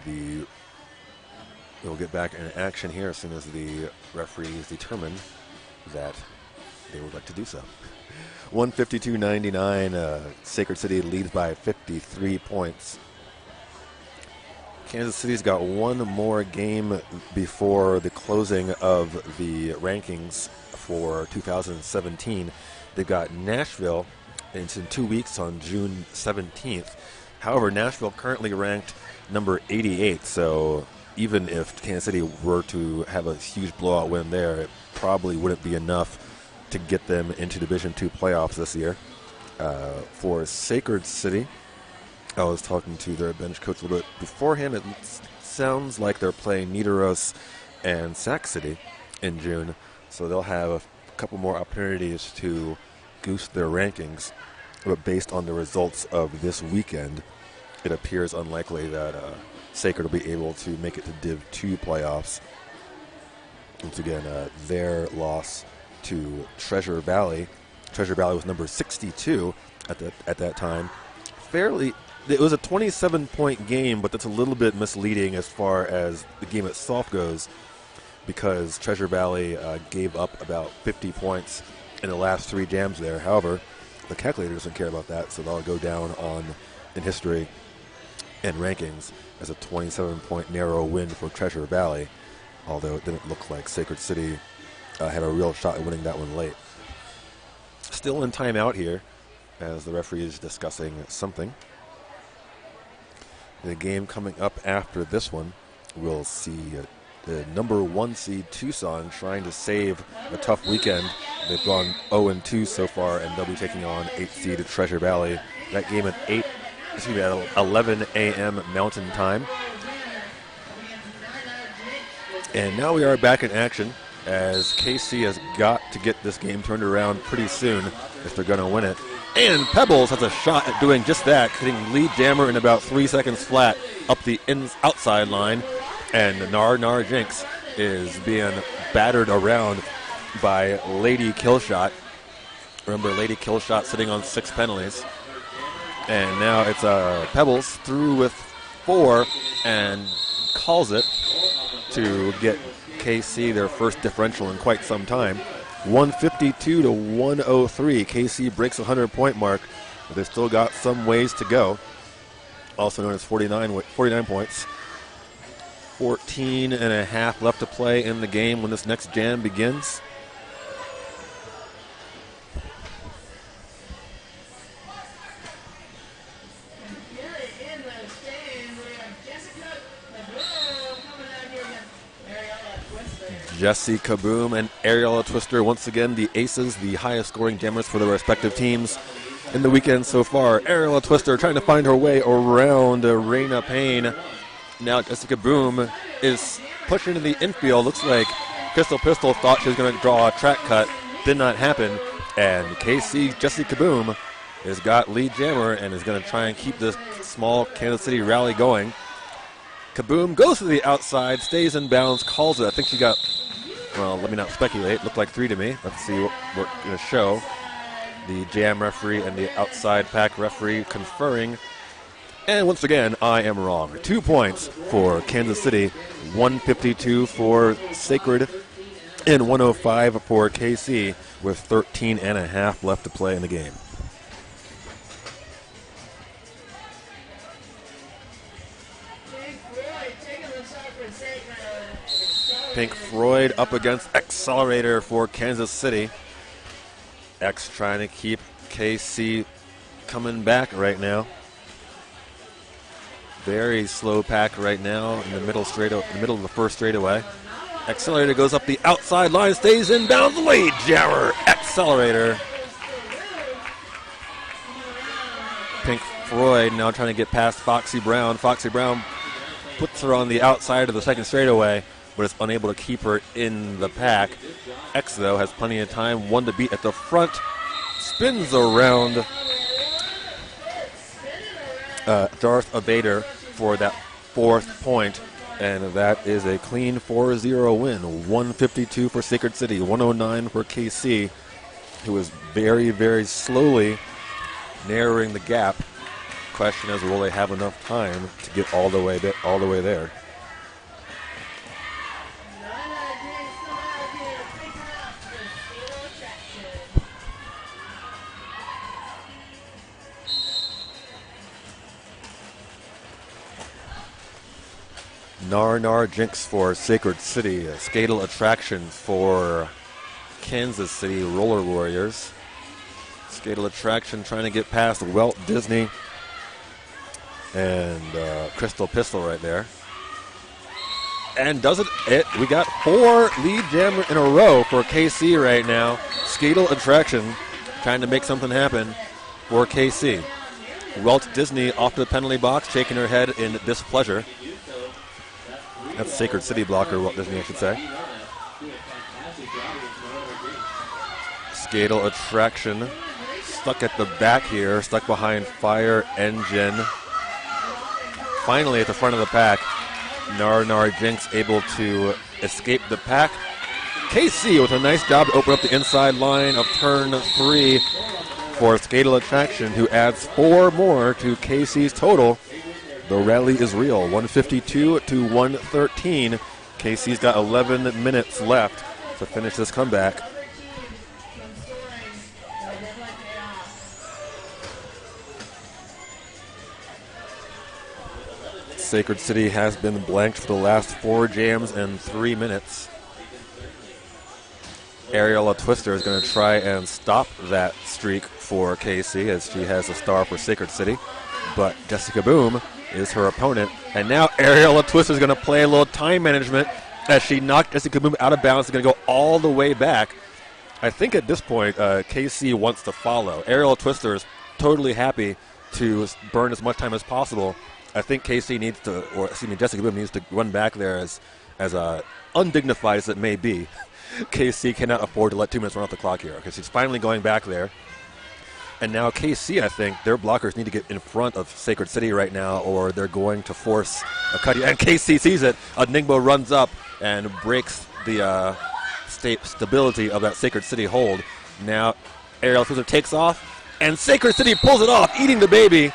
we'll get back in action here as soon as the referees determine that they would like to do so. 152-99. Sacred City leads by 53 points. Kansas City's got one more game before the closing of the rankings for 2017. They've got Nashville. It's in 2 weeks on June 17th. However, Nashville currently ranked number 88, so even if Kansas City were to have a huge blowout win there, it probably wouldn't be enough to get them into Division II playoffs this year. For Sacred City, I was talking to their bench coach a little bit beforehand. It sounds like they're playing Nidaros and Sac City in June, so they'll have a couple more opportunities to goose their rankings. But based on the results of this weekend, it appears unlikely that Sacred will be able to make it to Div 2 playoffs. Once again, their loss to Treasure Valley. Treasure Valley was number 62 at that time. It was a 27-point game, but that's a little bit misleading as far as the game itself goes, because Treasure Valley gave up about 50 points in the last 3 jams there. However, the calculator doesn't care about that, so they'll go down in history and rankings as a 27-point narrow win for Treasure Valley, although it didn't look like Sacred City had a real shot at winning that one late. Still in timeout here as the referee is discussing something. The game coming up after this one, we'll see the number 1 seed Tucson trying to save a tough weekend. They've gone 0-2 so far, and they'll be taking on 8th seed Treasure Valley. That game at 11 a.m. Mountain Time. And now we are back in action, as KC has got to get this game turned around pretty soon if they're going to win it. And Pebbles has a shot at doing just that, hitting lead jammer in about 3 seconds flat up the outside line. And Nar Jinx is being battered around by Lady Killshot. Remember, Lady Killshot sitting on 6 penalties. And now it's Pebbles through with 4 and calls it to get KC their first differential in quite some time. 152 to 103. KC breaks the 100-point mark, but they've still got some ways to go. Also known as 49 points. 14 and a half left to play in the game when this next jam begins. Jesse Kaboom and Ariella Twister, once again the aces, the highest scoring jammers for their respective teams in the weekend so far. Ariella Twister trying to find her way around Raina Payne. Now Jessica Boom is pushing to the infield. Looks like Pistol thought she was going to draw a track cut. Did not happen. And KC Jesse Kaboom has got lead jammer and is going to try and keep this small Kansas City rally going. Kaboom goes to the outside, stays in bounds, calls it. I think she got, well, let me not speculate. Looked like 3 to me. Let's see what we're going to show. The jam referee and the outside pack referee conferring. And once again, I am wrong. 2 points for Kansas City, 152 for Sacred, and 105 for KC, with 13 and a half left to play in the game. Pink Floyd up against Accelerator for Kansas City. X trying to keep KC coming back right now. Very slow pack right now in the middle of the first straightaway. Accelerator goes up the outside line, stays in bounds, lead jammer. Accelerator. Pink Floyd now trying to get past Foxy Brown. Foxy Brown puts her on the outside of the second straightaway, but is unable to keep her in the pack. X, though, has plenty of time. 1 to beat at the front. Spins around Darth Evader for that 4th point, and that is a clean 4-0 win. 152 for Sacred City, 109 for KC, who is very, very slowly narrowing the gap. Question is, will they have enough time to get all the way there? Nar Jinx for Sacred City. Skatel Attraction for Kansas City Roller Warriors. Skatel Attraction trying to get past Walt Disney and Crystal Pistol right there. And does it? We got 4 lead jam in a row for KC right now. Skatel Attraction trying to make something happen for KC. Walt Disney off to the penalty box, shaking her head in displeasure. That's Sacred City blocker, Walt Disney, I should say. Skatel Attraction stuck at the back here, stuck behind Fire Engine. Finally at the front of the pack, Nar Jinx able to escape the pack. KC with a nice job to open up the inside line of turn 3 for Skatel Attraction, who adds 4 more to KC's total. The rally is real, 152 to 113. KC's got 11 minutes left to finish this comeback. Sacred City has been blanked for the last 4 jams and 3 minutes. Ariella Twister is going to try and stop that streak for KC as she has a star for Sacred City. But Jessica Boom is her opponent. And now Ariella Twister is going to play a little time management as she knocked Jessica Boom out of bounds. Is going to go all the way back. I think at this point, KC wants to follow. Ariella Twister is totally happy to burn as much time as possible. I think KC needs to, or excuse me, Jessica Boom needs to run back there as undignified as it may be. KC cannot afford to let 2 minutes run off the clock here because she's finally going back there. And now KC, I think, their blockers need to get in front of Sacred City right now or they're going to force a cut. And KC sees it. Enigma runs up and breaks the stability of that Sacred City hold. Now Ariel Twister takes off and Sacred City pulls it off, eating the baby.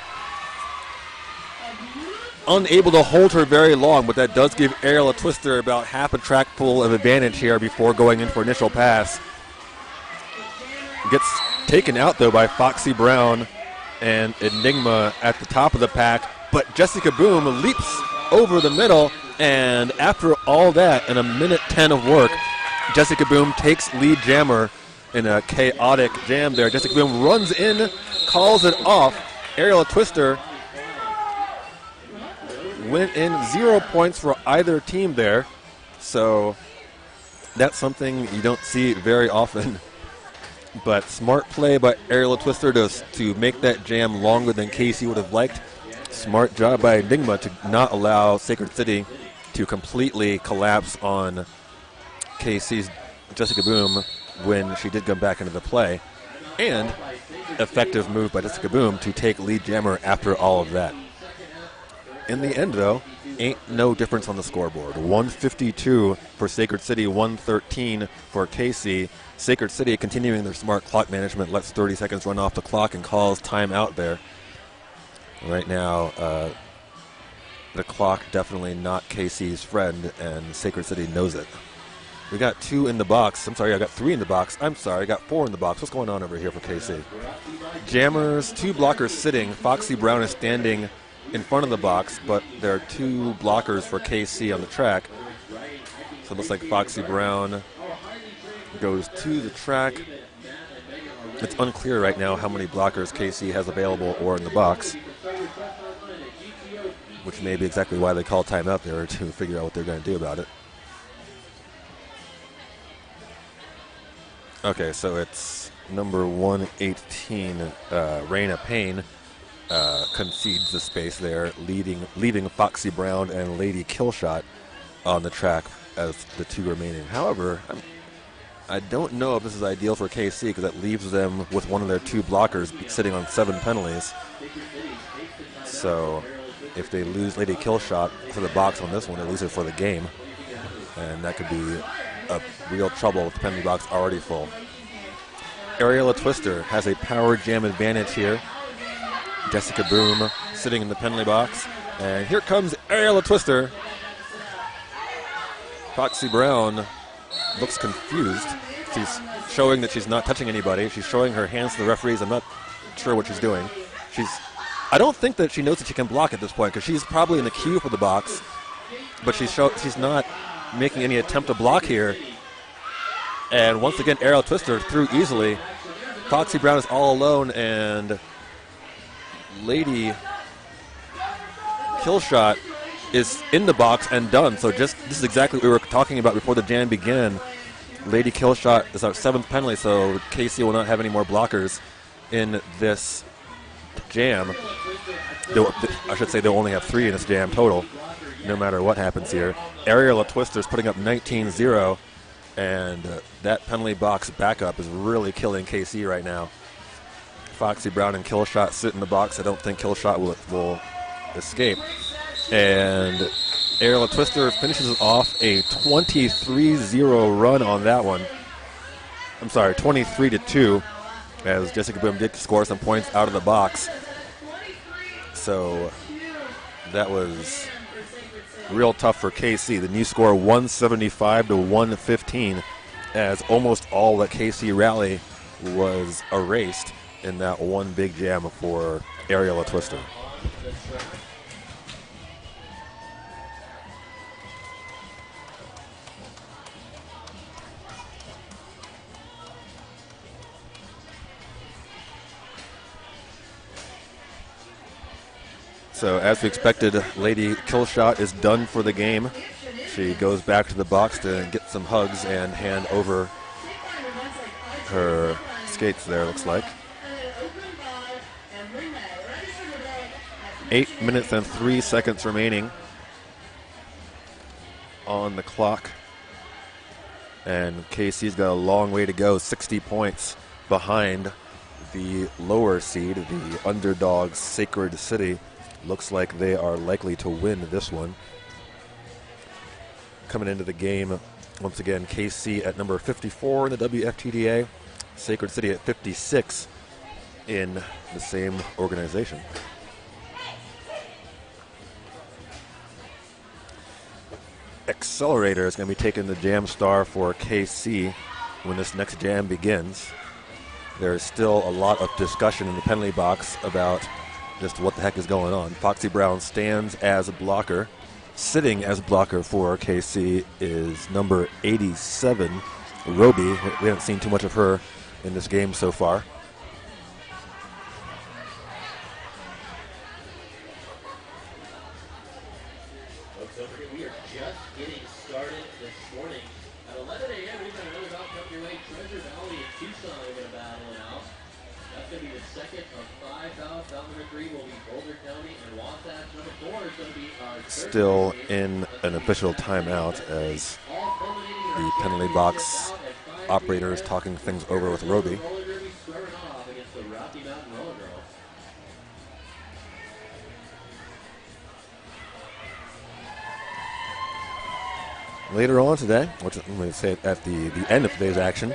Unable to hold her very long, but that does give Ariella Twister about half a track full of advantage here before going in for initial pass. Gets taken out, though, by Foxy Brown and Enigma at the top of the pack, but Jessica Boom leaps over the middle, and after all that, in a minute 10 of work, Jessica Boom takes lead jammer in a chaotic jam there. Jessica Boom runs in, calls it off. Ariella Twister went in 0 points for either team there. So that's something you don't see very often. But smart play by Ariella Twister to make that jam longer than KC would have liked. Smart job by Enigma to not allow Sacred City to completely collapse on KC's Jessica Boom when she did come back into the play. And effective move by Jessica Boom to take lead jammer after all of that. In the end, though, ain't no difference on the scoreboard. 152 for Sacred City, 113 for KC. Sacred City continuing their smart clock management, lets 30 seconds run off the clock and calls time out there. Right now, the clock definitely not KC's friend, and Sacred City knows it. We got 2 in the box. I'm sorry, I got 3 in the box. I'm sorry, I got 4 in the box. What's going on over here for KC? Jammers, 2 blockers sitting. Foxy Brown is standing in front of the box, but there are 2 blockers for KC on the track. So it looks like Foxy Brown goes to the track. It's unclear right now how many blockers KC has available or in the box, which may be exactly why they call timeout there, to figure out what they're going to do about it. Okay, so it's number 118, Raina Payne, concedes the space there, leaving Foxy Brown and Lady Killshot on the track as the 2 remaining. However, I don't know if this is ideal for KC because that leaves them with one of their 2 blockers sitting on 7 penalties. So if they lose Lady Killshot for the box on this one, they lose it for the game. And that could be a real trouble with the penalty box already full. Ariella Twister has a power jam advantage here. Jessica Boom sitting in the penalty box. And here comes Ariella Twister. Foxy Brown looks confused. She's showing that she's not touching anybody. She's showing her hands to the referees. I'm not sure what she's doing. I don't think that she knows that she can block at this point because she's probably in the queue for the box. but she's not making any attempt to block here. And once again, aerial twister through easily. Foxy Brown is all alone, and Lady Killshot is in the box and done. So this is exactly what we were talking about before the jam began. Lady Killshot is our 7th penalty, so KC will not have any more blockers in this jam. I should say they'll only have 3 in this jam total, no matter what happens here. Aerial Twister is putting up 19-0, and that penalty box backup is really killing KC right now. Foxy Brown and Killshot sit in the box. I don't think Killshot will escape. And Aerial Twister finishes off a 23-0 run on that one. I'm sorry, 23-2, as Jessica Boom did score some points out of the box. So that was real tough for KC. The new score 175-115, as almost all the KC rally was erased in that one big jam for Aerial Twister. So as we expected, Lady Killshot is done for the game. She goes back to the box to get some hugs and hand over her skates there, looks like. 8 minutes and 3 seconds remaining on the clock. And KC's got a long way to go, 60 points behind the lower seed, the underdog Sacred City. Looks like they are likely to win this one. Coming into the game, once again, KC at number 54 in the WFTDA, Sacred City at 56 in the same organization. Accelerator is going to be taking the jam star for KC when this next jam begins. There is still a lot of discussion in the penalty box about just what the heck is going on. Foxy Brown stands as a blocker. Sitting as blocker for KC is number 87, Roby. We haven't seen too much of her in this game so far. Folks, over here, we are just getting started this morning. At 11 a.m., we've got another bout come your way. Treasure Valley and Tucson are going to battle it out. That's going to be the second of 5 bouts. Bout number 3 will be Boulder County, and Wasatch. Number 4 is going to be our Still in an official timeout as the penalty box operator is talking things over with Roby. Later on today, which I'm going to say at the end of today's action,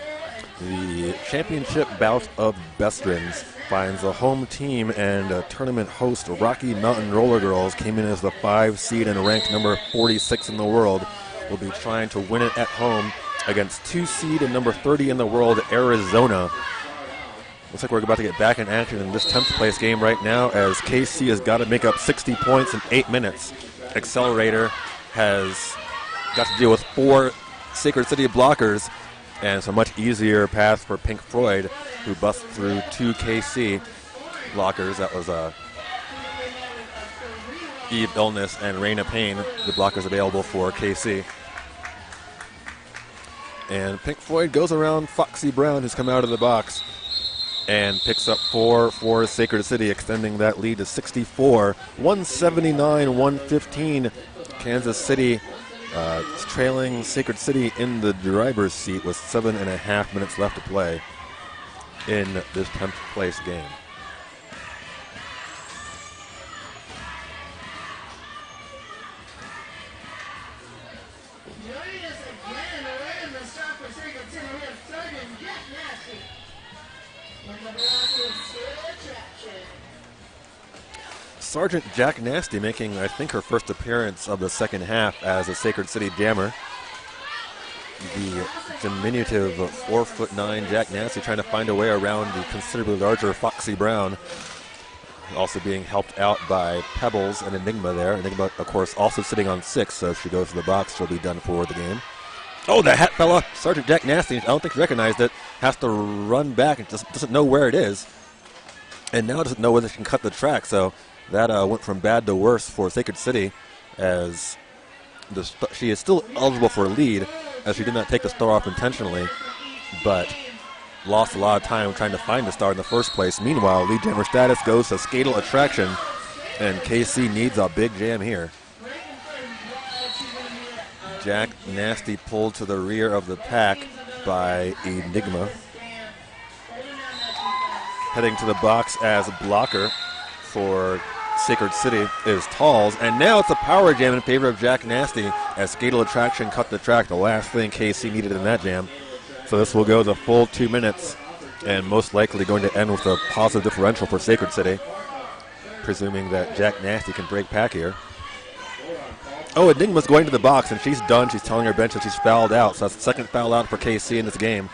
the championship bout of BESTERNS finds a home team and a tournament host, Rocky Mountain Roller Girls, came in as the 5 seed and ranked number 46 in the world. Will be trying to win it at home against 2 seed and number 30 in the world, Arizona. Looks like we're about to get back in action in this 10th place game right now, as KC has got to make up 60 points in 8 minutes. Accelerator has got to deal with 4 Sacred City blockers, and it's a much easier path for Pink Floyd, who busts through 2 KC blockers. That was Eve Illness and Raina Payne, the blockers available for KC. And Pink Floyd goes around Foxy Brown, who's come out of the box, and picks up 4 for Sacred City, extending that lead to 64. 179-115. Kansas City trailing Sacred City in the driver's seat with 7.5 minutes left to play in this 10th place game. Sergeant Jack Nasty making, I think, her first appearance of the second half as a Sacred City jammer. The diminutive 4'9" Jack Nasty trying to find a way around the considerably larger Foxy Brown. Also being helped out by Pebbles and Enigma there. Enigma, of course, also sitting on 6, so if she goes to the box, she'll be done for the game. Oh, the hat fell off. Sergeant Jack Nasty, I don't think she recognized it, has to run back and just doesn't know where it is. And now doesn't know whether she can cut the track, so that went from bad to worse for Sacred City, as she is still eligible for a lead, as she did not take the star off intentionally, but lost a lot of time trying to find the star in the first place. Meanwhile, lead jammer status goes to Skatal Attraction, and KC needs a big jam here. Jack Nasty pulled to the rear of the pack by Enigma. Heading to the box as blocker for Sacred City is Talls, and now it's a power jam in favor of Jack Nasty as Skatal Attraction cut the track, the last thing KC needed in that jam. So this will go the full 2 minutes, and most likely going to end with a positive differential for Sacred City, presuming that Jack Nasty can break pack here. Oh, Enigma's going to the box, and she's done. She's telling her bench that she's fouled out, so that's the second foul out for KC in this game.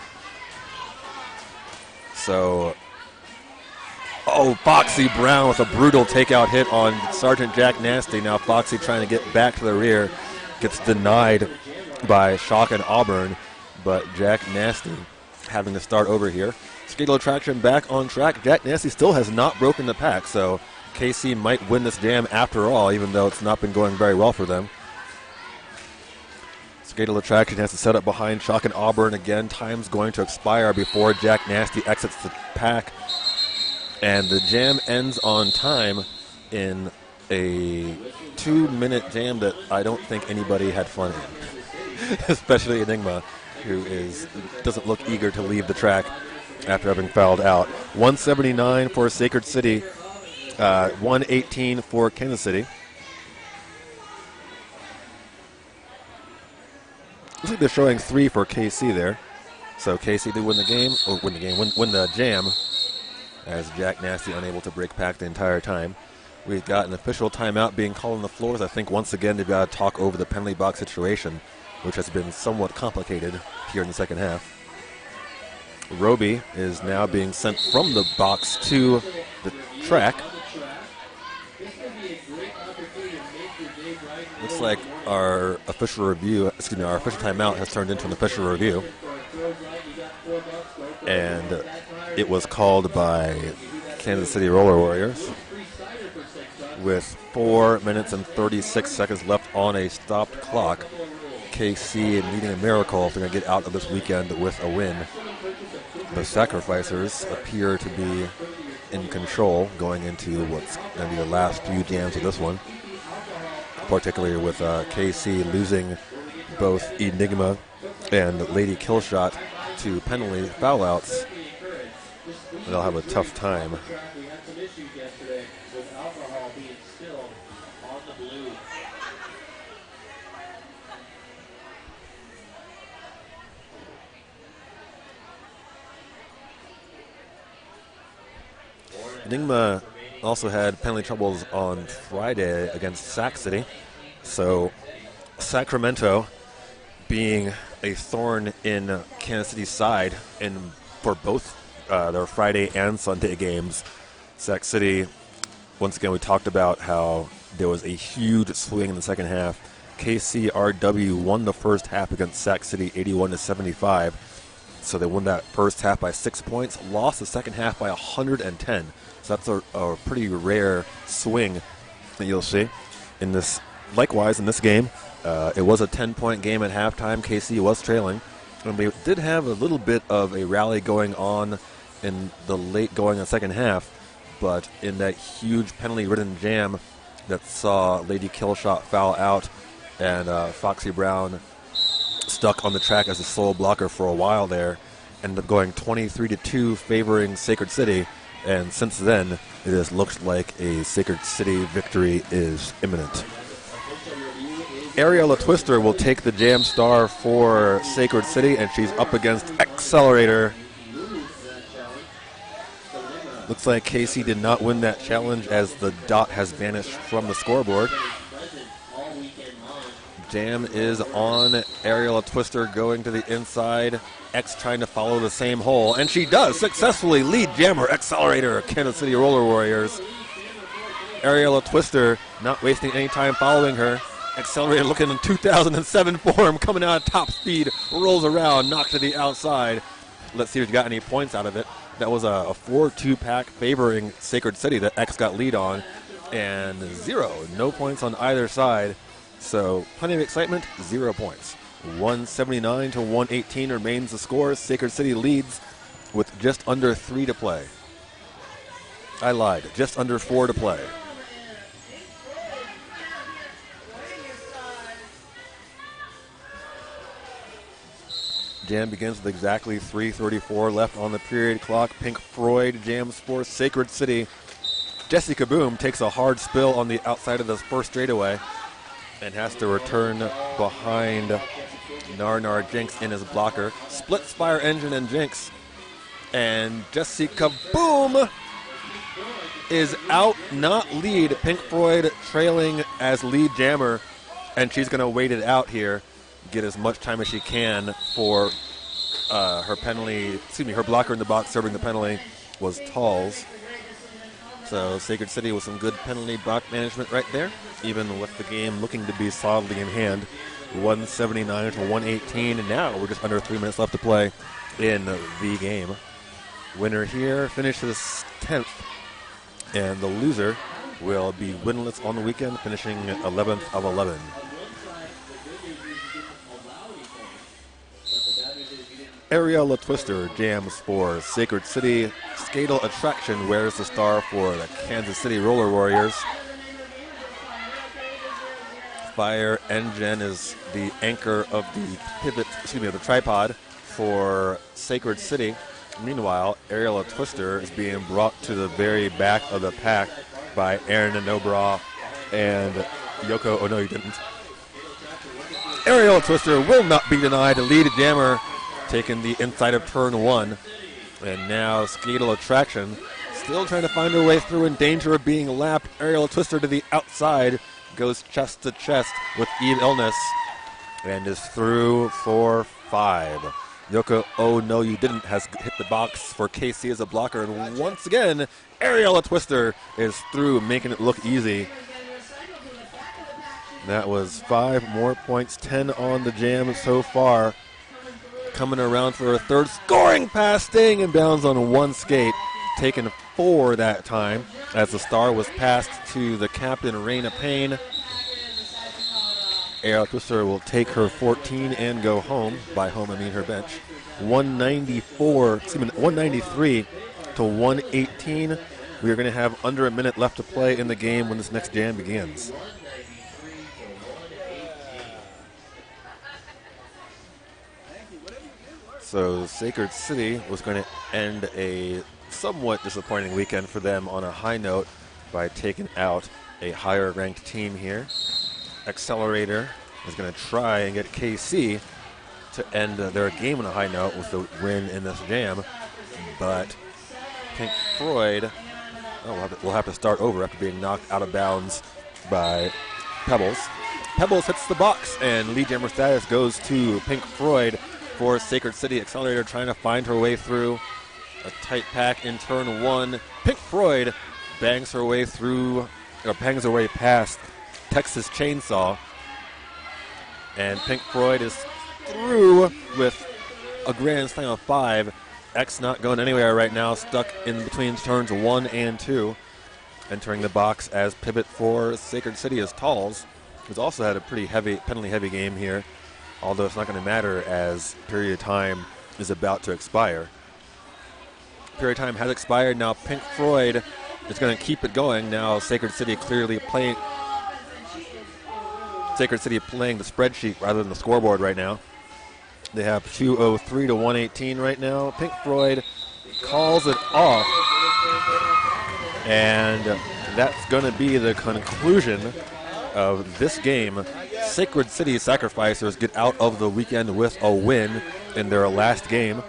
So, oh, Foxy Brown with a brutal takeout hit on Sergeant Jack Nasty. Now Foxy trying to get back to the rear, gets denied by Shock and Auburn, but Jack Nasty having to start over here. Skatal Attraction back on track. Jack Nasty still has not broken the pack, so KC might win this jam after all, even though it's not been going very well for them. Skatal Attraction has to set up behind Shock and Auburn again. Time's going to expire before Jack Nasty exits the pack. And the jam ends on time in a 2-minute jam that I don't think anybody had fun in. Especially Enigma, who doesn't look eager to leave the track after having fouled out. 179 for Sacred City, 118 for Kansas City. Looks like they're showing 3 for KC there. So KC did win the jam, as Jack Nasty unable to break pack the entire time. We've got an official timeout being called on the floors. I think once again they've got to talk over the penalty box situation, which has been somewhat complicated here in the second half. Roby is now being sent from the box to the track. Looks like our official timeout has turned into an official review. And it was called by Kansas City Roller Warriors with 4 minutes and 36 seconds left on a stopped clock. KC needing a miracle if they're going to get out of this weekend with a win. The Sacrificers appear to be in control going into what's going to be the last few jams of this one, particularly with KC losing both Enigma and Lady Killshot to penalty foul outs. They'll have a tough time. We had some issues yesterday with alcohol being spilled on the blue. Enigma also had penalty troubles on Friday against Sac City. So Sacramento being a thorn in Kansas City's side for both their Friday and Sunday games. Sac City, once again, we talked about how there was a huge swing in the second half. KCRW won the first half against Sac City 81-75. So they won that first half by 6 points, lost the second half by 110. So that's a pretty rare swing that you'll see in this. Likewise, in this game, it was a 10-point game at halftime. KC was trailing, and they did have a little bit of a rally going on in the late going in the second half, but in that huge penalty-ridden jam that saw Lady Killshot foul out and Foxy Brown stuck on the track as a sole blocker for a while there, ended up going 23-2 favoring Sacred City, and since then it has looked like a Sacred City victory is imminent. Ariella Twister will take the jam star for Sacred City, and she's up against Accelerator. Looks like KC did not win that challenge as the dot has vanished from the scoreboard. Jam is on. Ariella Twister going to the inside. X trying to follow the same hole, and she does successfully. Lead jammer Accelerator, Kansas City Roller Warriors. Ariella Twister not wasting any time following her. Accelerator looking in 2007 form, coming out at top speed, rolls around, knocked to the outside. Let's see if she got any points out of it. That was a 4-2 pack favoring Sacred City that X got lead on, and no points on either side. So plenty of excitement, 0 points. 179 to 118 remains the score. Sacred City leads with just under 3 to play. I lied, just under 4 to play. Jam begins with exactly 3:34 left on the period clock. Pink Floyd jams for Sacred City. Jessie Kaboom takes a hard spill on the outside of the first straightaway and has to return behind Nar Jinx in his blocker. Splits Fire Engine and Jinx. And Jessie Kaboom is out, not lead. Pink Floyd trailing as lead jammer, and she's going to wait it out here. Get as much time as she can for her blocker in the box serving the penalty was Talls. So Sacred City with some good penalty block management right there, even with the game looking to be solidly in hand. 179 to 118, and now we're just under 3 minutes left to play in the game. Winner here finishes 10th, and the loser will be winless on the weekend, finishing 11th of 11. Ariella Twister jams for Sacred City. Skatel Attraction wears the star for the Kansas City Roller Warriors. Fire Engine is the anchor of the tripod for Sacred City. Meanwhile, Ariella Twister is being brought to the very back of the pack by Erin Nobra and Yoko. Oh no, you didn't. Ariella Twister will not be denied. The lead jammer taking the inside of turn 1. And now Skatel Attraction still trying to find her way through, in danger of being lapped. Ariella Twister to the outside, goes chest to chest with Eve Illness, and is through for 5. Yoko, oh no you didn't, has hit the box for KC as a blocker, and once again, Ariella Twister is through, making it look easy. That was 5 more points, 10 on the jam so far. Coming around for a third, scoring pass, staying in bounds on one skate, taken 4 that time, as the star was passed to the captain, Raina Payne. Ariella Twister will take her 14 and go home. By home, I mean her bench. 193 to 118. We are going to have under a minute left to play in the game when this next jam begins. So Sacred City was going to end a somewhat disappointing weekend for them on a high note by taking out a higher ranked team here. Accelerator is going to try and get KC to end their game on a high note with the win in this jam, but Pink Floyd will have to start over after being knocked out of bounds by Pebbles. Pebbles hits the box, and lead jammer status goes to Pink Floyd for Sacred City. Accelerator trying to find her way through a tight pack in turn 1. Pink Floyd bangs her way past Texas Chainsaw, and Pink Floyd is through with a grand slam of 5. X not going anywhere right now, stuck in between turns 1 and 2. Entering the box as pivot for Sacred City is Talls, who's also had a pretty penalty heavy game here, although it's not going to matter as period of time is about to expire. Period of time has expired. Now Pink Floyd is going to keep it going. Now Sacred City playing the spreadsheet rather than the scoreboard right now. They have 203 to 118 right now. Pink Floyd calls it off, and that's going to be the conclusion of this game. Sacred City Sacrificers get out of the weekend with a win in their last game,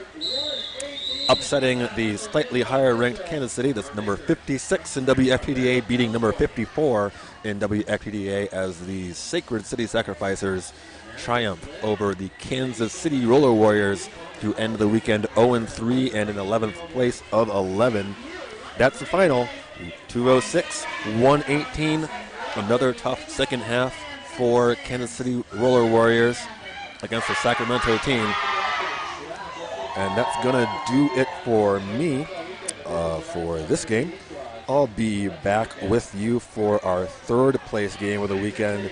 upsetting the slightly higher ranked Kansas City, that's number 56 in WFPDA, beating number 54 in WFPDA as the Sacred City Sacrificers triumph over the Kansas City Roller Warriors, who end the weekend 0-3 and in 11th place of 11. That's the final. 206, 118. Another tough second half for Kansas City Roller Warriors against the Sacramento team. And that's going to do it for me for this game. I'll be back with you for our third place game of the weekend.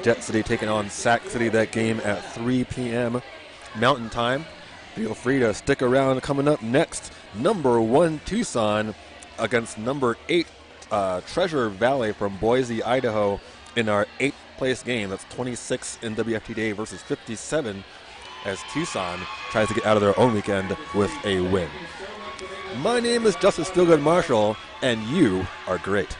Jet City taking on Sac City. That game at 3 p.m. Mountain Time. Feel free to stick around. Coming up next, number 1 Tucson against number 8 Treasure Valley from Boise, Idaho in our 8th place game. That's 26 in WFTDA versus 57 as Tucson tries to get out of their own weekend with a win. My name is Justice Feelgood Marshall, and you are great.